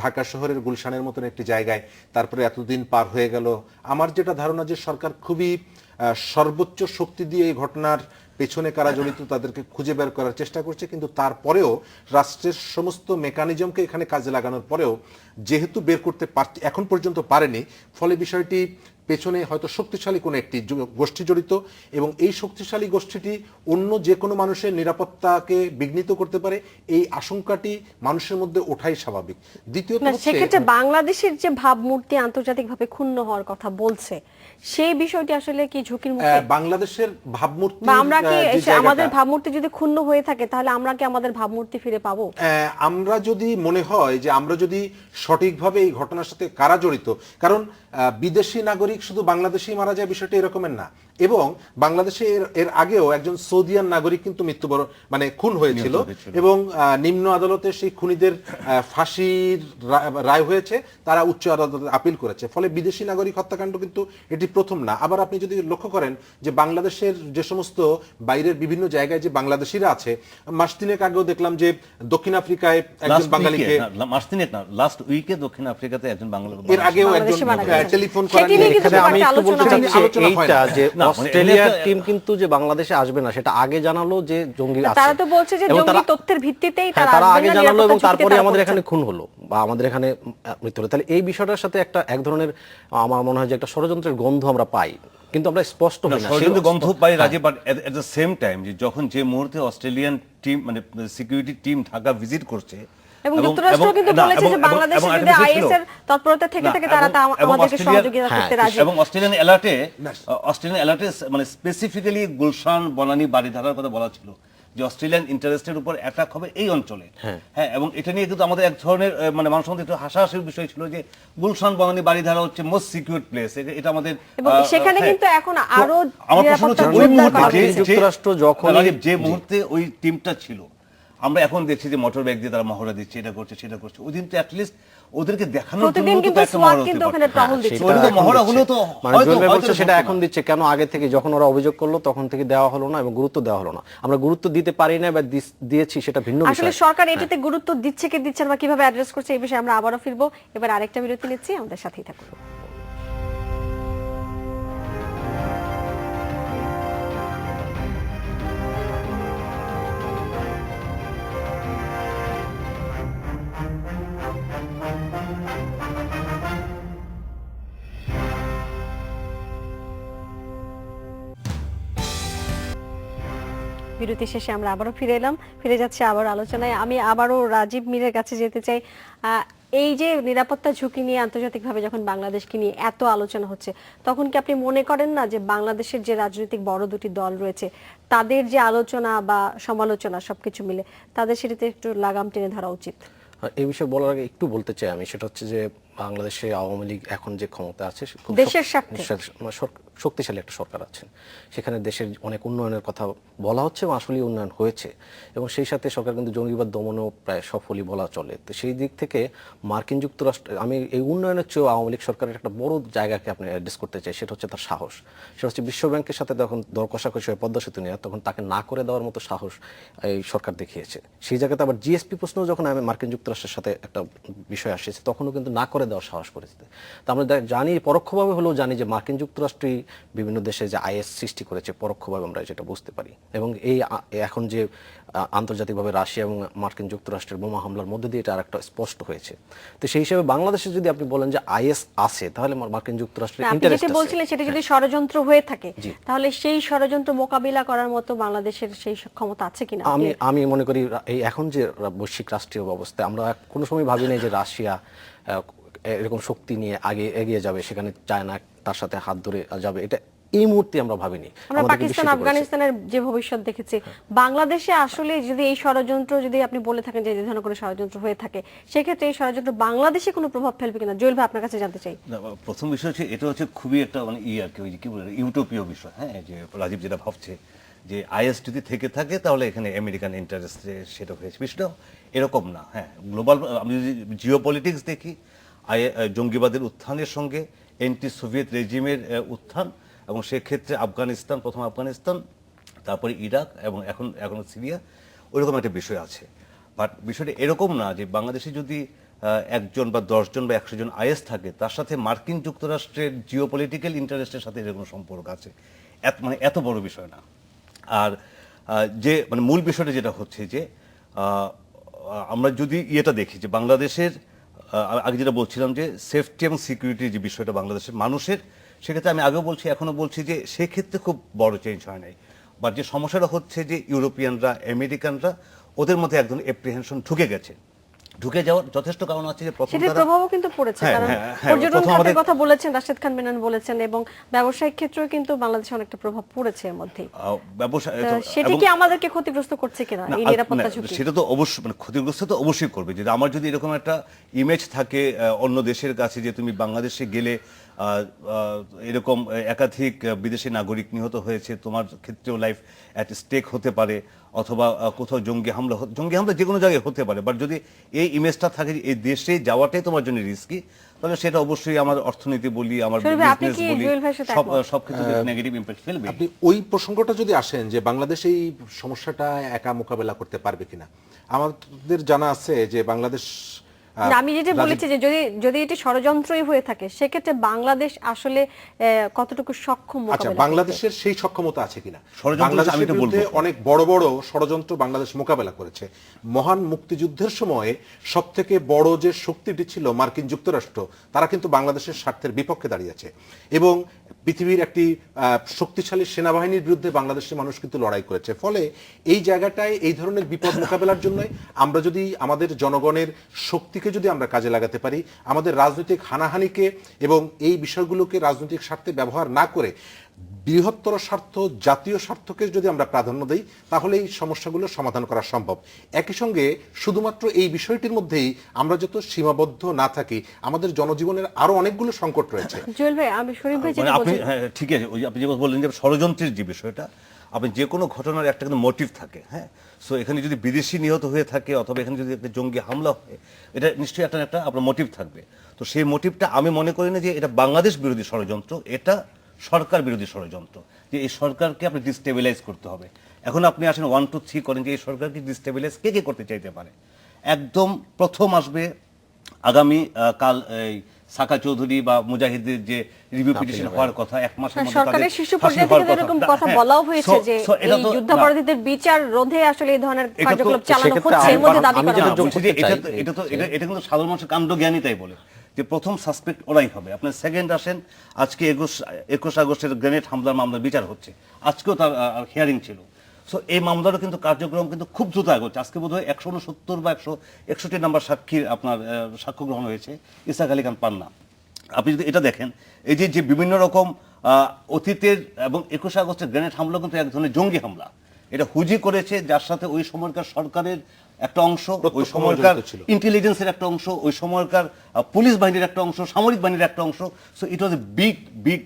ঢাকা শহরের গুলশানের মতন একটি জায়গায় তারপরে এতদিন পার হয়ে গেল। আমার যেটা ধারণা যে সরকার খুবই সর্বোচ্চ শক্তি দিয়ে এই ঘটনার পেছনে কারা জড়িত তাদেরকে খুঁজে বের করার চেষ্টা করছে, কিন্তু তারপরেও রাষ্ট্রের সমস্ত মেকানিজমকে এখানে কাজে লাগানোর পরেও যেহেতু বের করতে এখন পর্যন্ত পারেনি, ফলে বিষয়টি পেছনে হয়তো শক্তিশালী কোনো একটি গোষ্ঠী জড়িত এবং এই শক্তিশালী গোষ্ঠীটি অন্য যে কোনো মানুষের নিরাপত্তাকে বিঘ্নিত করতে পারে, এই আশঙ্কাটি মানুষের মধ্যে ওঠাই স্বাভাবিক। দ্বিতীয়ত না, হচ্ছে সেক্ষেত্রে বাংলাদেশের যে ভাবমূর্তি আন্তর্জাতিকভাবে ক্ষুণ্ণ হওয়ার কথা বলছে, সেই বিষয়টি আসলে কি ঝুঁকির মুখে? বাংলাদেশের ভাবমূর্তি বা আমরা কি আমাদের ভাবমূর্তি যদি ক্ষুণ্ণ হয়ে থাকে তাহলে আমরা কি আমাদের ভাবমূর্তি ফিরে পাবো? আমরা যদি মনে হয় যে আমরা যদি সঠিকভাবে এই ঘটনার সাথে কারা জড়িত, কারণ বিদেশি নাগরিক শুধু বাংলাদেশেই মারা যায় বিষয়টা এরকমের না, এবং বাংলাদেশে এর আগেও একজন সৌদিয়ান নাগরিক কিন্তু মানে খুন হয়েছিল এবং নিম্ন আদালতে সেই খুনিদের ফাঁসির রায় হয়েছে, তারা উচ্চ আদালতে আপিল করেছে। ফলে বিদেশি নাগরিক হত্যাকাণ্ড কিন্তু এটি প্রথম না। আবার আপনি যদি লক্ষ্য করেন যে বাংলাদেশের যে সমস্ত বাইরের বিভিন্ন জায়গায় যে বাংলাদেশিরা আছে, মাস তিনেক আগেও দেখলাম যে দক্ষিণ আফ্রিকায় একজন বাঙালিকে, মাস তিনেক না, লাস্ট উইকে দক্ষিণ আফ্রিকাতে একজন এর আগেও একজন টেলিফোন করা সেটি নিয়ে কিন্তু এখানে আমি একটু বলতে আলোচনা চাচ্ছি হয় না। এইটা যে না, অস্ট্রেলিয়ার টিম কিন্তু যে বাংলাদেশে আসবে না সেটা আগে জানালো যে জঙ্গি আছে। তারা তো বলছে যে এবং জঙ্গি তথ্যের ভিত্তিতেই হ্যাঁ, তারা তারা আসবে আগে না, জানালো এবং নিরাপত্তা তারপরে চুক্তিতে আমাদের তারা এখানে খুন হলো বা আমাদের এখানে মৃত্যু হলো। তাহলে এই বিষয়টার সাথে এক ধরনের আমার মনে হয় যে একটা ষড়যন্ত্রের গন্ধ আমরা পাই, কিন্তু আমরা স্পষ্ট হই না। ষড়যন্ত্র গন্ধ পাই রাজে, but at the same time যে মুহূর্তে অস্ট্রেলিয়ান টিম মানে সিকিউরিটি টিম ঢাকা ভিজিট করছে এবং যুক্তরাষ্ট্র কিন্তু বলেছে যে বাংলাদেশে যদি আইএস এর তৎপরতা থেকে থাকে তারা আমাদেরকে সহযোগিতা করতে রাজি। এবং অস্ট্রেলিয়ান অ্যালার্টে মানে স্পেসিফিক্যালি গুলশান বনানী বাড়িধারার কথা বলা ছিল যে অস্ট্রেলিয়ান ইন্টারেস্টের উপর অ্যাটাক হবে এই অঞ্চলে। হ্যাঁ, এবং এটা নিয়ে কিন্তু আমাদের এক ধরনের মানে মানুষের মধ্যে একটু হাসাহাসির বিষয় ছিল যে গুলশান বনানী বাড়িধারা হচ্ছে মোস্ট সিকিউর প্লেস, এটা আমাদের। এবং সেখানে কিন্তু এখন আরো আমার প্রশ্ন হচ্ছে ওই মুহূর্তে যুক্তরাষ্ট্র যখন যে মুহূর্তে ওই টিমটা ছিল, আমরা এখন দেখছি যে মোটর ব্যাগ দিয়ে তারা মহড়া দিচ্ছে, এটা করছে সেটা করছে, ওই দিন তো অ্যাটলিস্ট ওদেরকে দেখানোর প্রতিদিন জন্য কিন্তু SWAT কিন্তু ওখানে টহল দিচ্ছে। ওই তো মহড়া হলো তো মানে সেটা এখন দিচ্ছে কেন? আগে থেকে যখন ওরা অভিযোগ করলো তখন থেকে দেওয়া হলো না এবং গুরুত্ব দেওয়া হলো না। আমরা গুরুত্ব দিতে পারি না বা দিয়েছি সেটা ভিন্ন বিষয়। আসলে সরকার এটাতে গুরুত্ব দিচ্ছে কি দিচ্ছে না বা কিভাবে অ্যাড্রেস করছে এই বিষয়ে আমরা আবারও ফিরবো। এবার আরেকটা বিরতি নিচ্ছি, আমাদের সাথেই থাকুন। বিরতি শেষে আমরা আবারও ফিরে যাচ্ছি আবার আলোচনায়। আমি আবারও রাজীব মীরের কাছে যেতে চাই। এই যে নিরাপত্তা ঝুঁকি নিয়ে আন্তর্জাতিকভাবে যখন বাংলাদেশকে নিয়ে এত আলোচনা হচ্ছে, তখন কি আপনি মনে করেন না যে বাংলাদেশের যে রাজনৈতিক বড় দুটি দল রয়েছে তাদের যে আলোচনা বা সমালোচনা সবকিছু মিলে তাদের সেটাতে একটু লাগাম টেনে ধরা উচিত? এই বিষয়ে বলার আগে একটু বলতে চাই আমি, সেটা হচ্ছে যে বাংলাদেশে আওয়ামী লীগ এখন যে ক্ষমতা আছে খুব দেশের স্বার্থে। শক্তিশালী একটা সরকার আছে, সেখানে দেশের অনেক উন্নয়নের কথা বলা হচ্ছে এবং আসলে উন্নয়ন হয়েছে, এবং সেই সাথে সরকার কিন্তু জঙ্গিবাদ দমনও প্রায় সফলই বলা চলে। তো সেই দিক থেকে মার্কিন যুক্তরাষ্ট্র, আমি এই উন্নয়নের চেয়েও আওয়ামী লীগ সরকারের একটা বড় জায়গাকে আপনি অ্যাড্রেস করতে চাই, সেটা হচ্ছে তার সাহস। সেটা হচ্ছে বিশ্বব্যাংকের সাথে যখন দর কষাকষি হয় পদ্মা সেতু নিয়ে, তখন তাকে না করে দেওয়ার মতো সাহস এই সরকার দেখিয়েছে। সেই জায়গাতে আবার জিএসপি প্রশ্ন যখন আমি মার্কিন যুক্তরাষ্ট্রের সাথে একটা বিষয় আসছে, তখনও কিন্তু না করে দেওয়ার সাহস করেছে। তো আমরা জানি, পরোক্ষভাবে হলেও জানি যে মার্কিন যুক্তরাষ্ট্রই বিভিন্ন দেশে যে আইএস সৃষ্টি করেছে, পরোক্ষভাবে আমরা যেটা বুঝতে পারি। এবং এই এখন যে আন্তর্জাতিকভাবে রাশিয়া এবং মার্কিন যুক্তরাষ্ট্রের বোমা হামলার মধ্যে দিয়ে এটা আরেকটা স্পষ্ট হয়েছে। তো সেই হিসেবে বাংলাদেশে যদি আপনি বলেন যে আইএস আছে, তাহলে মার্কিন যুক্তরাষ্ট্রের আপনি ইন্টারেস্ট যেটা আছে। বলছিলেন সেটা যদি ষড়যন্ত্র হয়ে থাকে, জি। তাহলে সেই ষড়যন্ত্র মোকাবিলা করার মতো বাংলাদেশের সেই ক্ষমতা আছে কিনা? আমি মনে করি এই এখন যে বৈশ্বিক রাষ্ট্রীয় ব্যবস্থা, আমরা কোনো সময় ভাবি নাই যে রাশিয়া এরকম শক্তি নিয়ে আগে এগিয়ে যাবে, সেখানে চায়না তার সাথে হাত ধরে যাবে, এটা এই মুহূর্তে আমরা ভাবিনি। আমরা পাকিস্তান আফগানিস্তানের যে ভবিষ্যৎ দেখেছি, বাংলাদেশে আসলে যদি এই ষড়যন্ত্র, যদি আপনি বলে থাকেন যে এই ধরনের কোনো ষড়যন্ত্র হয়ে থাকে, সেক্ষেত্রে এই ষড়যন্ত্র বাংলাদেশে কোনো প্রভাব ফেলবে কিনা? জুয়েল ভাই, আপনার কাছে জানতে চাই। প্রথম বিষয় হচ্ছে, এটা হচ্ছে খুবই একটা মানে আর কি, ওই যে কি বলে, ইউটোপীয় বিষয়। হ্যাঁ, যে রাজীব যেটা ভাবছে যে আইএস যদি থেকে থাকে তাহলে এখানে আমেরিকান ইন্টারেস্টে সেটা হয়েছে, বিষয়টা এরকম না। হ্যাঁ, গ্লোবাল আমি যদি জিও পলিটিক্স দেখি, জঙ্গিবাদের উত্থানের সঙ্গে অ্যান্টি সোভিয়েত রেজিমের উত্থান, এবং সেক্ষেত্রে আফগানিস্তান, প্রথম আফগানিস্তান, তারপরে ইরাক, এবং এখন সিরিয়া, ওইরকম একটা বিষয় আছে। বাট বিষয়টা এরকম না যে বাংলাদেশে যদি একজন বা 10 জন বা 100 জন আইএস থাকে, তার সাথে মার্কিন যুক্তরাষ্ট্রের জিও পলিটিক্যাল ইন্টারেস্টের সাথে এরকম সম্পর্ক আছে, এত বড় বিষয় না। আর যে মানে মূল বিষয়টা যেটা হচ্ছে যে আমরা যদি ইয়েটা দেখি যে বাংলাদেশের আগে যেটা বলছিলাম যে সেফটি এবং সিকিউরিটির যে বিষয়টা বাংলাদেশের মানুষের, সেক্ষেত্রে আমি আগেও বলছি, এখনো বলছি যে সেক্ষেত্রে খুব বড় চেঞ্জ হয় নাই। বাট যে সমস্যাটা হচ্ছে যে ইউরোপিয়ানরা, আমেরিকানরা, ওদের মধ্যে একজন এপ্রিহেনশন ঢুকে যাওয়ার যথেষ্ট কারণ আছে। যে প্রথম সেটার প্রভাবও কিন্তু পড়েছে, কারণ পর্যটন খাতের কথা বলেছেন রাশেদ খান মেনন বলেছেন, এবং ব্যবসায়িক ক্ষেত্রেও কিন্তু বাংলাদেশে অনেকটা প্রভাব পড়েছে এর মধ্যে। সেটা কি আমাদেরকে ক্ষতিগ্রস্ত করছে কিনা এই নিরাপত্তা ঝুঁকি? সেটা তো অবশ্যই, মানে ক্ষতিগ্রস্ত তো অবশ্যই করবে। যে আমার যদি এরকম একটা ইমেজ থাকে অন্য দেশের কাছে যে তুমি বাংলাদেশে গেলে এরকম একাধিক বিদেশি নাগরিক নিহত হয়েছে, তোমার ক্ষেত্রেও লাইফ অ্যাট স্টেক হতে পারে, অথবা কোথাও জঙ্গি হামলা যে কোনো জায়গায় হতে পারে। বাট যদি এই ইমেজটা থাকে এই দেশে যাওয়াটাই তোমার জন্য রিস্কি, তাহলে সেটা অবশ্যই আমার অর্থনীতি বলি, আমার বিজনেস বলি, সব কিছু নেগেটিভ ইমপ্যাক্ট ফেলবে। আপনি ওই প্রসঙ্গটা যদি আসেন যে বাংলাদেশ এই সমস্যাটা একা মোকাবেলা করতে পারবে কিনা, আমাদের জানা আছে যে বাংলাদেশ, আমি যেটা বলেছি যে যদি এটি ষড়যন্ত্রই হয়ে থাকে, সেক্ষেত্রে বাংলাদেশ আসলে কতটুকু সক্ষম মোকাবেলা করতে? বাংলাদেশের সেই সক্ষমতা আছে কিনা? বাংলাদেশের বিরুদ্ধে অনেক বড় বড় ষড়যন্ত্র বাংলাদেশ মোকাবেলা করেছে। মহান মুক্তিযুদ্ধের সময়ে সবথেকে বড় যে শক্তিটি ছিল মার্কিন যুক্তরাষ্ট্র, তারা কিন্তু বাংলাদেশের স্বার্থের বিপক্ষে দাঁড়িয়েছে, এবং পৃথিবীর একটি শক্তিশালী সেনাবাহিনীর বিরুদ্ধে বাংলাদেশের মানুষ কিন্তু লড়াই করেছে। ফলে এই জায়গাটায় এই ধরনের বিপদ মোকাবেলার জন্য আমরা যদি আমাদের জনগণের শক্তিকে যদি আমরা কাজে লাগাতে পারি, আমাদের রাজনৈতিক হানাহানিকে এবং এই বিষয়গুলোকে রাজনৈতিক স্বার্থে ব্যবহার না করে বৃহত্তর স্বার্থ, জাতীয় স্বার্থকে যদি আমরা প্রাধান্য দিই, তাহলে এই সমস্যাগুলো সমাধান করা সম্ভব। একই সঙ্গে শুধুমাত্র এই বিষয়টির মধ্যেই আমরা যত সীমাবদ্ধ না থাকি, আমাদের জনজীবনের আরো অনেকগুলো সংকট রয়েছে। জুয়েল ভাই, আমি শরীফ ভাই যেটা আপনি বলছেন, ঠিক আছে, ওই আপনি যে বললেন যে ষড়যন্ত্রের যে বিষয়টা, আপনি যে কোনো ঘটনার একটা কিন্তু মোটিভ থাকে। হ্যাঁ, সো এখানে যদি বিদেশি নিহত হয়ে থাকে, অথবা এখানে যদি একটা জঙ্গি হামলা হয়, এটা নিশ্চয়ই একটা আপনার মোটিভ থাকবে। তো সেই মোটিভটা আমি মনে করি না যে এটা বাংলাদেশ বিরোধী ষড়যন্ত্র, এটা সরকার বিরোধী ষড়যন্ত্র, যে এই সরকারকে আপনি ডিস্টেবিলাইজ করতে হবে। এখন আপনি আসেন 1, 2, 3 করেন যে এই সরকারকে ডিস্টেবিলাইজ কে করতে চাইতে পারে। একদম প্রথম আসবে আগামী কাল এই সাকা চৌধুরী বা মুজাহিদের যে রিভিউ পিটিশন হওয়ার কথা, 1 মাসের মধ্যে সরকারের শীর্ষ পর্যায়ে থেকে এরকম কথা বলাও হয়েছে যে এই যুদ্ধাপরাধীদের বিচার রোধে আসলে এই ধরনের কার্যকলাপ চালানো হচ্ছে, এর মধ্যে দাবি করা হচ্ছে। এটা কিন্তু সাধারণ মানুষের কাণ্ডজ্ঞানই তাই বলে যে প্রথম সাসপেক্ট ওরাই হবে। আপনার সেকেন্ড আসেন, আজকে 21 আগস্টের গ্রেনেড হামলার মামলার বিচার হচ্ছে, আজকেও তার হিয়ারিং ছিল। সো এই মামলারও কিন্তু কার্যক্রম কিন্তু খুব দ্রুত আগাচ্ছে। আজকে বোধহয় 169 বা 161 নাম্বার সাক্ষীর আপনার সাক্ষ্য গ্রহণ হয়েছে, ইসাক আলী খান পান্না। আপনি যদি এটা দেখেন, এই যে বিভিন্ন রকম অতীতের এবং 21 আগস্টের গ্রেনেড হামলা কিন্তু এক ধরনের জঙ্গি হামলা, এটা হুজি করেছে, যার সাথে ওই সময়কার সরকারের একটা অংশ, ওই প্রত্যক্ষভাবে সময়কার জড়িত ছিল। ইন্টেলিজেন্সের একটা অংশ, ওই সময়কার পুলিশ বাহিনীর একটা অংশ, সামরিক বাহিনীর একটা অংশ। So it was a big big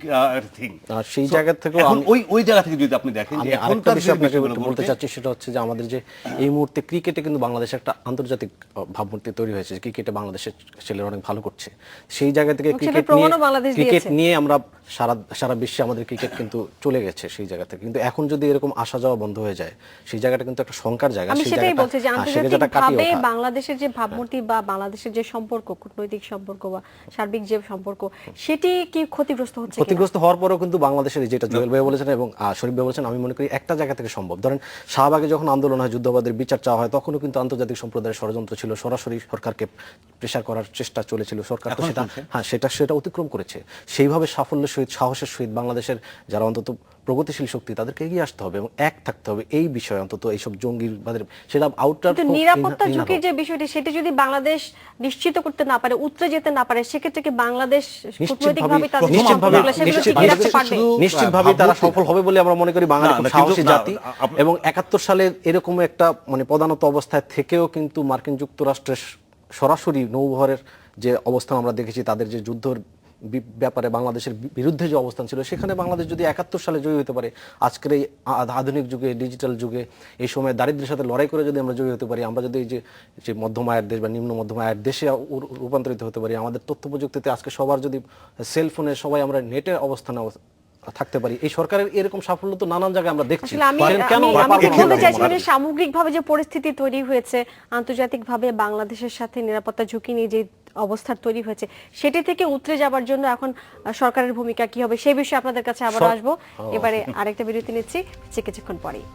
thing. আর সেই জায়গা থেকেও ওই জায়গা থেকে যদি আপনি দেখেন আমি যে আরেকটা এখনকার বিষয় আপনাকে বিষয়গুলো একটু বলতে চাচ্ছি, সেটা হচ্ছে যে আমাদের যে এই মুহূর্তে ক্রিকেটে কিন্তু বাংলাদেশে একটা আন্তর্জাতিক ভাবমূর্তি তৈরি হয়েছে, ক্রিকেটে বাংলাদেশের ছেলেরা অনেক ভালো করছে। সেই জায়গা থেকে এবং সেটার প্রমাণও বাংলাদেশ দিয়েছে। নিয়ে আমরা সারা বিশ্বে আমাদের ক্রিকেট কিন্তু চলে গেছে সেই জায়গা থেকে। কিন্তু এখন যদি এরকম আসা যাওয়া বন্ধ হয়ে যায়, সেই জায়গাটা কিন্তু একটা শঙ্কার জায়গা। আমি সেই সেটাই জায়গাটা বলছি যে সেই জায়গাটা কাটিয়ে আন্তর্জাতিকভাবে ওঠা। বাংলাদেশের যে ভাবমূর্তি বা বাংলাদেশের যে সম্পর্ক, কূটনৈতিক সম্পর্ক বা সার্বিক যে সম্পর্ক, সেটি কি ক্ষতিগ্রস্ত হচ্ছে কিনা? ক্ষতিগ্রস্ত হওয়ার পরেও কিন্তু বাংলাদেশের যেটা জুয়েল ভাই বলেছেন এবং শরীফ ভাই বলেছেন, আমি মনে করি একটা জায়গা থেকে সম্ভব। ধরেন শাহবাগে যখন আন্দোলন হয়, যুদ্ধাপরাধীদের বিচার চাওয়া হয়, তখনও কিন্তু আন্তর্জাতিক সম্প্রদায়ের ষড়যন্ত্র ছিল, সরাসরি সরকারকে প্রেসার করার চেষ্টা চলেছিল। সরকার তো সেটা অতিক্রম করেছে। সেইভাবে সাফল্যের সহিত, সাহসের সহিত বাংলাদেশের যারা অন্তত প্রগতিশীল শক্তি, তাদেরকে এগিয়ে আসতে হবে এবং এক থাকতে হবে এই বিষয়ে, অন্তত এইসব জঙ্গিবাদের সেটা আউটার কিন্তু নিরাপত্তা ঝুঁকির যে বিষয়টি, সেটা যদি বাংলাদেশ নিশ্চিত করতে না পারে, উতরে যেতে না পারে, সেক্ষেত্রে কি বাংলাদেশ কূটনৈতিকভাবে তাদের যে সম্পর্কগুলো সেগুলো টিকিয়ে রাখতে পারবে? নিশ্চিতভাবে তারা সফল হবে বলে আমরা মনে করি। বাঙালি খুব সাহসী জাতি এবং 71 সালে এরকম একটা পদানত অবস্থায় থেকেও কিন্তু মার্কিন যুক্তরাষ্ট্রের সরাসরি নৌবহরের যে অবস্থান আমরা দেখেছি, তাদের যে যুদ্ধের ব্যাপারে বাংলাদেশের বিরুদ্ধে যে অবস্থান ছিল, সেখানে বাংলাদেশ যদি 71 সালে জয়ী হতে পারে, আজকের এই আধুনিক যুগে, ডিজিটাল যুগে, এই সময় দারিদ্র্যের সাথে লড়াই করে যদি আমরা জয়ী হতে পারি, আমরা যদি এই যে মধ্যম আয়ের দেশ বা নিম্ন মধ্যম আয়ের দেশে রূপান্তরিত হতে পারি, আমাদের তথ্য প্রযুক্তিতে আজকে সবার যদি সেলফোনে সবাই আমরা নেটের অবস্থানে থাকতে পারি, এই সরকারের এরকম সাফল্য তো নানান জায়গায় আমরা দেখছি। আসলে আমি বলতে চাইছিলাম যে সামগ্রিকভাবে যে পরিস্থিতি তৈরি হয়েছে, আন্তর্জাতিকভাবে বাংলাদেশের সাথে নিরাপত্তা ঝুঁকি নিয়ে যে অবস্থা তৈরি হয়েছে, সেটি থেকে উতরে যাবার জন্য এখন সরকারের ভূমিকা কি হবে, সেই বিষয়ে আপনাদের কাছে আবার আসবো। এবারে আরেকটা বিরতি নিচ্ছি কিছুক্ষণ পরেই।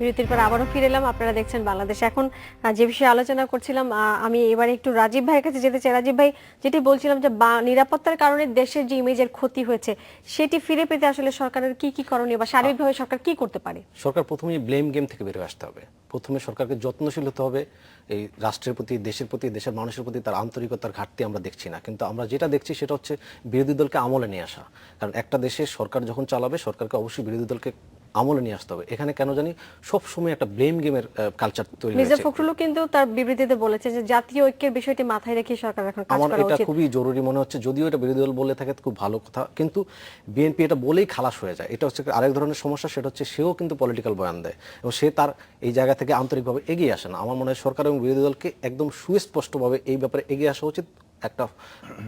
বিরতির পর আবারও ফিরে এলাম। আপনারা দেখছেন বাংলাদেশ এখন। যে বিষয়ে আলোচনা করছিলাম, আমি এবারে একটু রাজীব ভাইয়ের কাছে যেতে চাই। রাজীব ভাই, যেটি বলছিলাম যে নিরাপত্তার কারণে দেশের যে ইমেজের ক্ষতি হয়েছে, সেটি ফিরে পেতে আসলে সরকারের কি কি করণীয় বা সার্বিকভাবে সরকার কি করতে পারে? সরকার প্রথমেই ব্লেম গেম থেকে বের হয়ে আসতে হবে। প্রথমে সরকারকে যত্নশীল হতে হবে। এই রাষ্ট্রের প্রতি, দেশের প্রতি, দেশের মানুষের প্রতি তার আন্তরিকতার ঘাটতি আমরা দেখছি না, কিন্তু আমরা যেটা দেখছি সেটা হচ্ছে বিরোধী দলকে আমলে নিয়ে আসা। কারণ একটা দেশের সরকার যখন চালাবে, সরকারকে অবশ্যই বিরোধী দলকে আমলে নিয়ে আসতে হবে। এখানে কেন জানি সবসময় একটা ব্লেম গেমের কালচার তৈরি হয়েছে। মির্জা ফখরুলও কিন্তু তার বিবৃতিতে বলেছে যে জাতীয় ঐক্যের বিষয়টি মাথায় রেখে সরকার এখন কাজ আমার করা এটা উচিত। খুবই জরুরি মনে হচ্ছে। যদিও এটা বিরোধী দল বলে থাকে খুব ভালো কথা, কিন্তু বিএনপি এটা বলেই খালাস হয়ে যায়। এটা হচ্ছে আরেক ধরনের সমস্যা, সেটা হচ্ছে সেও কিন্তু পলিটিক্যাল বয়ান দেয় এবং সে তার এই জায়গা থেকে আন্তরিকভাবে এগিয়ে আসে না। আমার মনে হয় সরকার এবং বিরোধী দলকে একদম সুস্পষ্টভাবে এই ব্যাপারে এগিয়ে আসা উচিত, একটা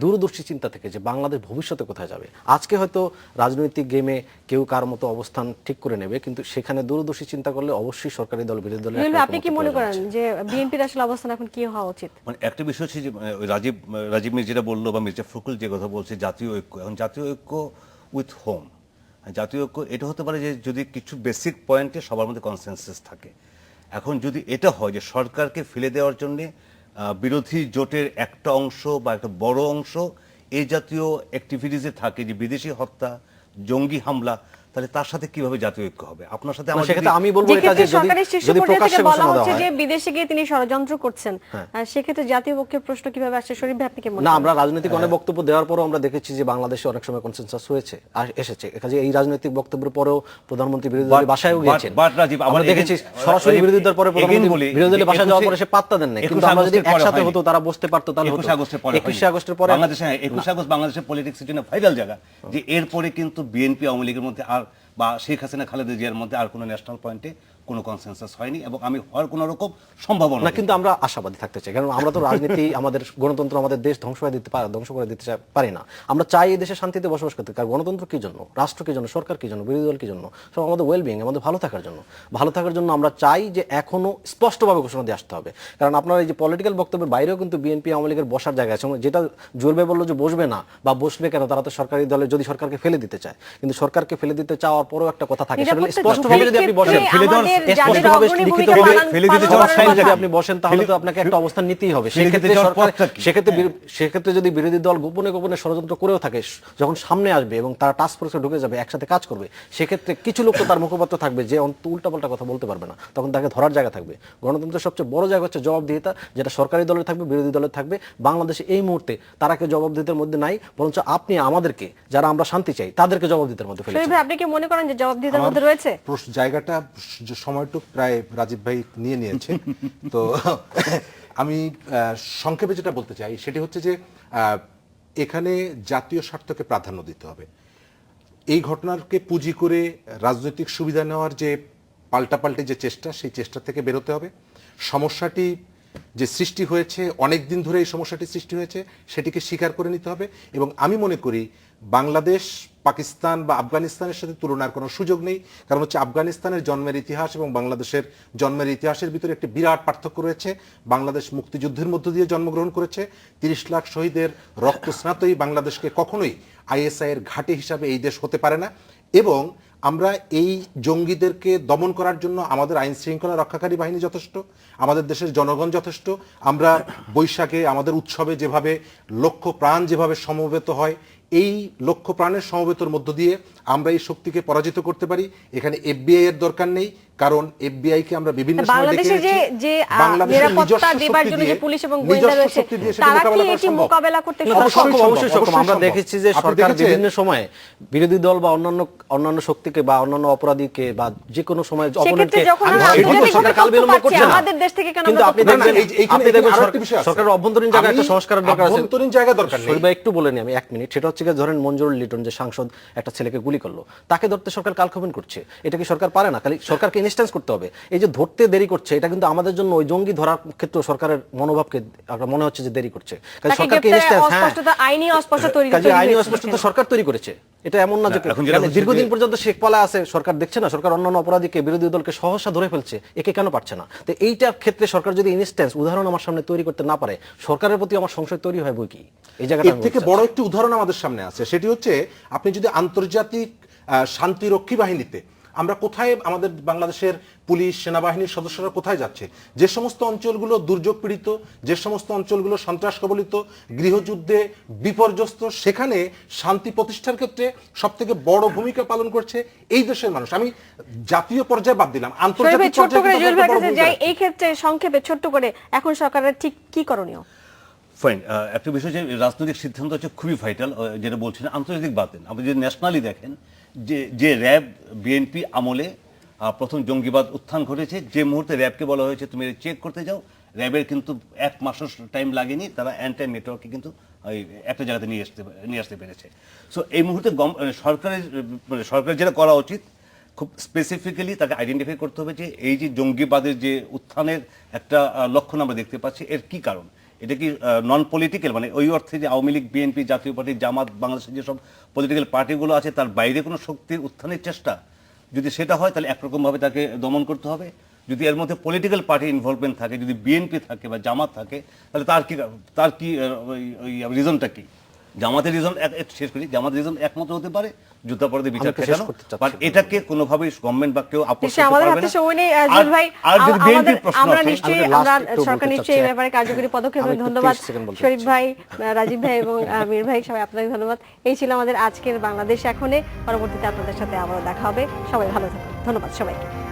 দূরদর্শী চিন্তা থেকে যে বাংলাদেশ ভবিষ্যতে কোথায় যাবে। আজকে হয়তো রাজনৈতিক গেমে কেউ কার মতো অবস্থান ঠিক করে নেবে, কিন্তু সেখানে দূরদর্শী চিন্তা করলে অবশ্যই সরকারি দল, বিরোধী দলের আপনি কি মনে করেন যে বিএনপির আসলে অবস্থান এখন কি হওয়া উচিত? একটা বিষয় হচ্ছে যে রাজীব মির যেটা বললো বা মির্জা ফখরুল যে কথা বলছে, জাতীয় ঐক্য। এখন জাতীয় ঐক্য উইথ হোম, জাতীয় ঐক্য এটা হতে পারে যে যদি কিছু বেসিক পয়েন্টে সবার মধ্যে কনসেনসাস থাকে। এখন যদি এটা হয় যে সরকারকে ফেলে দেওয়ার জন্য বিরোধী জোটের একটা অংশ বা একটা বড় অংশ এই জাতীয় অ্যাক্টিভিটিসে থাকে, যে বিদেশি হত্যা, জঙ্গি হামলা, তাহলে তার সাথে কিভাবে জাতীয় ঐক্য হবে? আপনার সাথে আমি বলবো এটা যে যদি প্রকাশ্যে বলা ঘোষণা হচ্ছে দেওয়া যে হয়, বিদেশে গিয়ে তিনি ষড়যন্ত্র করছেন, সেক্ষেত্রে জাতীয় ঐক্যের প্রশ্ন কিভাবে আসছে? শরীফ ভাই, আপনি কি মনে না, করেন? আমরা রাজনৈতিক অনেক বক্তব্য দেওয়ার পরও আমরা দেখেছি যে বাংলাদেশে অনেক সময় কনসেনসাস হয়েছে এসেছে। কাজে এই রাজনৈতিক বক্তব্যের পরেও প্রধানমন্ত্রী বিরোধী দলের বাসায়ও গিয়েছেন। আমরা দেখেছি সরাসরি বিরোধী দল পরে প্রধানমন্ত্রী বিরোধী দলের বাসায় যাওয়ার পরে সে পাত্তা দেন না। কিন্তু আমরা যদি একসাথে হতো, তারা বসতে পারতো, তাহলে হতো। 21 আগস্টের পরে বাংলাদেশের পলিটিক্সের জন্য ভাইরাল জায়গা, যে এরপরে কিন্তু বিএনপি আওয়ামী লীগের মধ্যে আর বা শেখ হাসিনা খালেদা জিয়ার মধ্যে আর কোনো ন্যাশনাল পয়েন্টে কোনো কনসেনসাস হয়নি এবং আমি হওয়ার কোনো রকম সম্ভাবনা না, কিন্তু আমরা আশাবাদী থাকতে চাই, কারণ আমরা তো রাজনীতি আমাদের গণতন্ত্র আমাদের দেশ ধ্বংস করে দিতে পারি না। আমরা চাই এই দেশে শান্তিতে বসবাস করতে, কারণ গণতন্ত্র কি জন্য, রাষ্ট্র কি জন্য, সরকার কি জন্য, বিরোধী দল কি জন্য, সব আমাদের ওয়েলবিং, আমাদের ভালো থাকার জন্য আমরা চাই যে এখনো স্পষ্টভাবে ঘোষণা দিয়ে আসতে হবে। কারণ আপনার এই যে পলিটিক্যাল বক্তব্যের বাইরেও কিন্তু বিএনপি আওয়ামী লীগের বসার জায়গা আছে, যেটা জুয়েল ভাই বললো যে বসবে না বা বসবে কেন, তারা তো সরকারি দলে যদি সরকারকে ফেলে দিতে চায়, কিন্তু সরকারকে ফেলে দিতে চাওয়ার পরেও একটা কথা থাকে, সেটা স্পষ্টভাবে যদি আপনি বসেন, স্পষ্টভাবে লিখিতভাবে ফেলে দিতে চাওয়ার সাইন যদি আপনি বসেন, তাহলে তো আপনাকে একটা অবস্থান নিতেই হবে। সেক্ষেত্রে যদি বিরোধী দল গোপনে গোপনে ষড়যন্ত্র করেও থাকে, যখন সামনে আসবে এবং তারা টাস্ক ফোর্সে ঢুকে যাবে, একসাথে কাজ করবে, সেক্ষেত্রে কিছু লোক তো তার মুখপাত্র থাকবে যে উল্টাপাল্টা কথা বলতে পারবে না, তখন তাকে ধরার জায়গা থাকবে। গণতন্ত্রের সবচেয়ে বড় জায়গা হচ্ছে জবাবদিহিতা, যেটা সরকারি দলের থাকবে, বিরোধী দলের থাকবে। বাংলাদেশে এই মুহূর্তে তারা কেউ জবাবদিহিতার মধ্যে নাই, বরঞ্চ আপনি আমাদেরকে, যারা আমরা শান্তি চাই, তাদেরকে জবাবদিহিতার মধ্যে ফেলেছেন। আপনি কি মনে করেন যে জবাবদিহিতার মধ্যে রয়েছে? জায়গাটা সময়টুক প্রায় রাজীব ভাই নিয়ে নিয়েছে। তো আমি সংক্ষেপে যেটা বলতে চাই সেটি হচ্ছে যে এখানে জাতীয় স্বার্থকে প্রাধান্য দিতে হবে। এই ঘটনাকে পুঁজি করে রাজনৈতিক সুবিধা নেওয়ার যে পাল্টাপাল্টি যে চেষ্টা, সেই চেষ্টা থেকে বেরোতে হবে। সমস্যাটি যে সৃষ্টি হয়েছে, অনেক দিন ধরে এই সমস্যাটি সৃষ্টি হয়েছে, সেটিকে স্বীকার করে নিতে হবে। এবং আমি মনে করি বাংলাদেশ পাকিস্তান বা আফগানিস্তানের সাথে তুলনার কোনো সুযোগ নেই। কারণ হচ্ছে আফগানিস্তানের জন্মের ইতিহাস এবং বাংলাদেশের জন্মের ইতিহাসের ভিতরে একটি বিরাট পার্থক্য রয়েছে। বাংলাদেশ মুক্তিযুদ্ধের মধ্য দিয়ে জন্মগ্রহণ করেছে। 30 লাখ শহীদের রক্তস্নাতই বাংলাদেশকে কখনোই আইএসআই এর ঘাঁটি হিসাবে এই দেশ হতে পারে না। এবং আমরা এই জঙ্গিদেরকে দমন করার জন্য আমাদের আইন শৃঙ্খলা রক্ষাকারী বাহিনী যথেষ্ট, আমাদের দেশের জনগণ যথেষ্ট। আমরা বৈশাখে আমাদের উৎসবে যেভাবে লক্ষ প্রাণ যেভাবে সমবেত হয়, এই লক্ষ প্রাণের সমবেতর মধ্য দিয়ে আমরা এই শক্তিকে পরাজিত করতে পারি। এখানে এফবিআই এর দরকার নেই, কারণ এফবিআই কে আমরা বিভিন্ন সময় দেখেছি যে নিরাপত্তা দেবার জন্য যে পুলিশ এবং গোয়েন্দা রয়েছে, তারা কি এটি মোকাবেলা করতে অবশ্যই সক্ষম। আমরা দেখেছি যে সরকার বিভিন্ন সময়ে বিরোধী দল বা অন্যান্য শক্তিকে বা অন্যান্য অপরাধীকে বা যে কোনো সময় অপরাধীকে সরকার কাল বিলম্ব করছে না। আমাদের দেশ থেকে কেন? কিন্তু আপনি দেখবেন সরকারের অভ্যন্তরীণ জায়গা একটা সংস্কারের দরকার আছে। অভ্যন্তরীণ জায়গা দরকার নেই। ভাই একটু বলে নি আমি 1 মিনিট। সেটা হচ্ছে ধরেন মঞ্জুরুল লিটন যে সাংসদ একটা ছেলেকে গুলি করলো, তাকে ধরতে সরকার কালক্ষেপণ করছে। এটা কি সরকার পারে না? খালি সরকারকে ইনস্ট্যান্স করতে হবে। এই যে ধরতে দেরি করছে, এটা কিন্তু আমাদের জন্য ওই জঙ্গি ধরার ক্ষেত্রে সরকারের মনোভাবকে মনে হচ্ছে যে দেরি করছে। সরকারকে আইনি অস্পষ্টতা সরকার তৈরি করেছে। এটা এমন না যে দীর্ঘদিন পর্যন্ত শেখ পালা আছে, সরকার দেখছে না, সরকার অন্যান্য অপরাধীকে, বিরোধী দলকে সহসা ধরে ফেলছে, একে কেন পারছে না? তো এইটার ক্ষেত্রে সরকার যদি ইনস্ট্যান্স উদাহরণ আমার সামনে তৈরি করতে না পারে, সরকারের প্রতি আমার সংশয় তৈরি হয় বই কি। এই জায়গাটা থেকে বড় একটি উদাহরণ আমাদের সামনে আছে, সেটি হচ্ছে আপনি যদি আন্তর্জাতিক শান্তিরক্ষী বাহিনীতে আমরা কোথায়, আমাদের বাংলাদেশের পুলিশ সেনাবাহিনীর সদস্যরা কোথায় যাচ্ছে, যে সমস্ত অঞ্চলগুলো দুর্যোগ পীড়িত, যে সমস্ত অঞ্চলগুলো সন্ত্রাস কবলিত, গৃহযুদ্ধে বিপর্যস্ত, সেখানে শান্তি প্রতিষ্ঠার ক্ষেত্রে সবথেকে বড় ভূমিকা পালন করছে এই দেশের মানুষ। আমি জাতীয় পর্যায়ে বাদ দিলাম, আন্তর্জাতিক পর্যায়ে এই ক্ষেত্রে সংক্ষেপে ছোট্ট করে এখন সরকারের ঠিক কি করণীয়? ফাইন, একটা বিষয় যে রাজনৈতিক সিদ্ধান্ত হচ্ছে খুবই ভাইটাল, যেটা বলছেন আন্তর্জাতিক বাদ দেন। আপনি যদি ন্যাশনালি দেখেন যে র্যাব বিএনপি আমলে প্রথম জঙ্গিবাদ উত্থান ঘটেছে, যে মুহূর্তে র্যাবকে বলা হয়েছে তুমি চেক করতে যাও, র্যাবের কিন্তু 1 মাসও টাইম লাগেনি, তারা এন্টায়ার নেটওয়ার্ককে কিন্তু একটা জায়গাতে নিয়ে আসতে পেরেছে। সো এই মুহূর্তে সরকারের যেটা করা উচিত, খুব স্পেসিফিক্যালি তাকে আইডেন্টিফাই করতে হবে যে এই যে জঙ্গিবাদের যে উত্থানের একটা লক্ষণ আমরা দেখতে পাচ্ছি, এর কি কারণ। এটা কি নন পলিটিক্যাল, মানে ওই অর্থে যে আওয়ামী লীগ, বিএনপি, জাতীয় পার্টি, জামাত, বাংলাদেশের যেসব পলিটিক্যাল পার্টিগুলো আছে তার বাইরে কোনো শক্তির উত্থানের চেষ্টা? যদি সেটা হয় তাহলে একরকমভাবে তাকে দমন করতে হবে। যদি এর মধ্যে পলিটিক্যাল পার্টি ইনভলভমেন্ট থাকে, যদি বিএনপি থাকে বা জামাত থাকে, তাহলে তার কি রিজনটা কি? জামাতের রিজন শেষ করি, জামাতের রিজন একমাত্র হতে পারে যুদ্ধাপরাধী বিচার ঠেকানো, বাট এটাকে কোনোভাবেই গভর্নমেন্ট বা কেউ আপত্তি করতে পারবে না। আর যদি বিএনপির প্রশ্ন আমরা নিশ্চয়ই সরকার নিশ্চয়ই এই ব্যাপারে কার্যকরী পদক্ষেপ নেবে। ধন্যবাদ শরীফ ভাই, রাজীব ভাই এবং মীর ভাই, সবাই আপনাদের ধন্যবাদ। এই ছিল আমাদের আজকের বাংলাদেশ এখনে। পরবর্তীতে আপনাদের সাথে আবারও দেখা হবে। সবাই ভালো থাকুন। ধন্যবাদ সবাইকে।